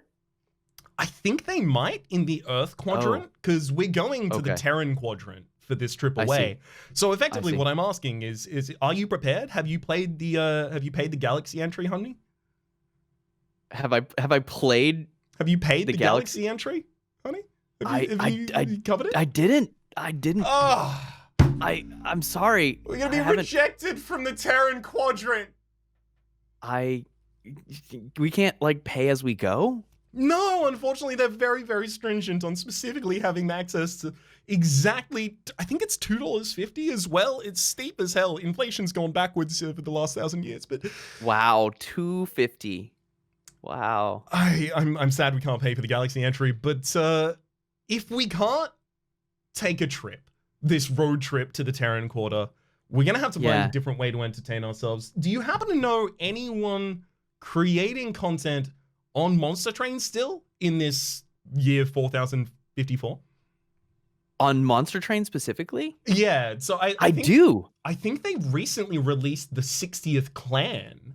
I think they might in the Earth quadrant, because we're going to the Terran quadrant for this trip away. So effectively, what I'm asking is are you prepared? Have you played the have you paid the Galaxy entry, honey? Have I played? Have you paid the Galaxy entry, honey? Have you covered it? I didn't. Oh, I'm sorry. We're gonna be rejected from the Terran quadrant. We can't like pay as we go? No, unfortunately, they're very, very stringent on specifically having access to exactly, I think it's $2.50 as well. It's steep as hell. Inflation's gone backwards for the last 1,000 years, but wow, $2.50. Wow. I'm sad we can't pay for the Galaxy entry, but if we can't take a trip, this road trip to the Terran Quarter, we're gonna have to find a different way to entertain ourselves. Do you happen to know anyone creating content on Monster Train still in this year 4054? On Monster Train specifically? Yeah, so I think they recently released the 60th clan.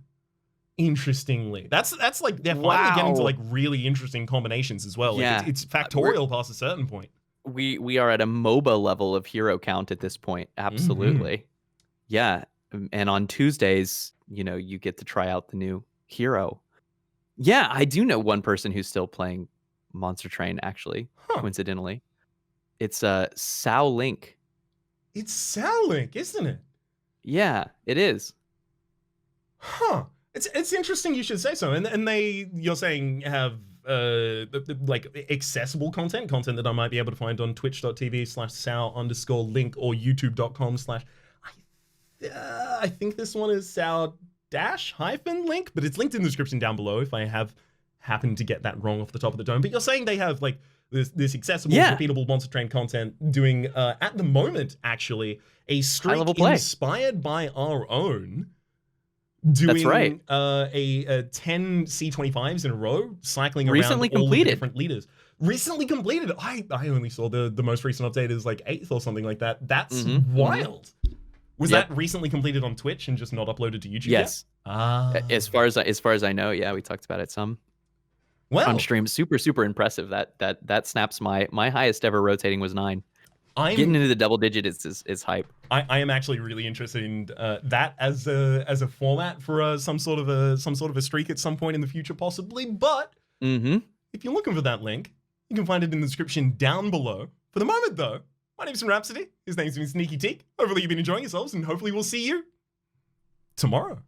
Interestingly, that's like they're finally getting to like really interesting combinations as well. Like it's factorial past a certain point. We are at a MOBA level of hero count at this point. Absolutely. Yeah, and on Tuesdays, you get to try out the new hero. Yeah, I do know one person who's still playing Monster Train, actually, coincidentally. It's Sao Link. It's Sao Link, isn't it? Yeah, it is. Huh. It's interesting you should say so. And they, you're saying, have like accessible content that I might be able to find on twitch.tv/Sao_Link or youtube.com/ I think this one is Sao-Link, but it's linked in the description down below if I have happened to get that wrong off the top of the dome. But you're saying they have like this accessible, repeatable Monster Train content doing, at the moment, actually, a streak inspired by our own, doing a 10 C25s in a row, cycling around all the different leaders. Recently completed. I only saw the most recent update is like 8th or something like that. That's wild. Was that recently completed on Twitch and just not uploaded to YouTube? Yes. As far as I know, yeah, we talked about it some. Well, on stream, super impressive. That snaps my highest ever rotating was 9. Getting into the double digit is hype. I am actually really interested in that as a format for some sort of a streak at some point in the future, possibly. But if you're looking for that link, you can find it in the description down below. For the moment, though, my name's Rhapsody. His name's been sneakyteak. Hopefully you've been enjoying yourselves, and hopefully we'll see you tomorrow.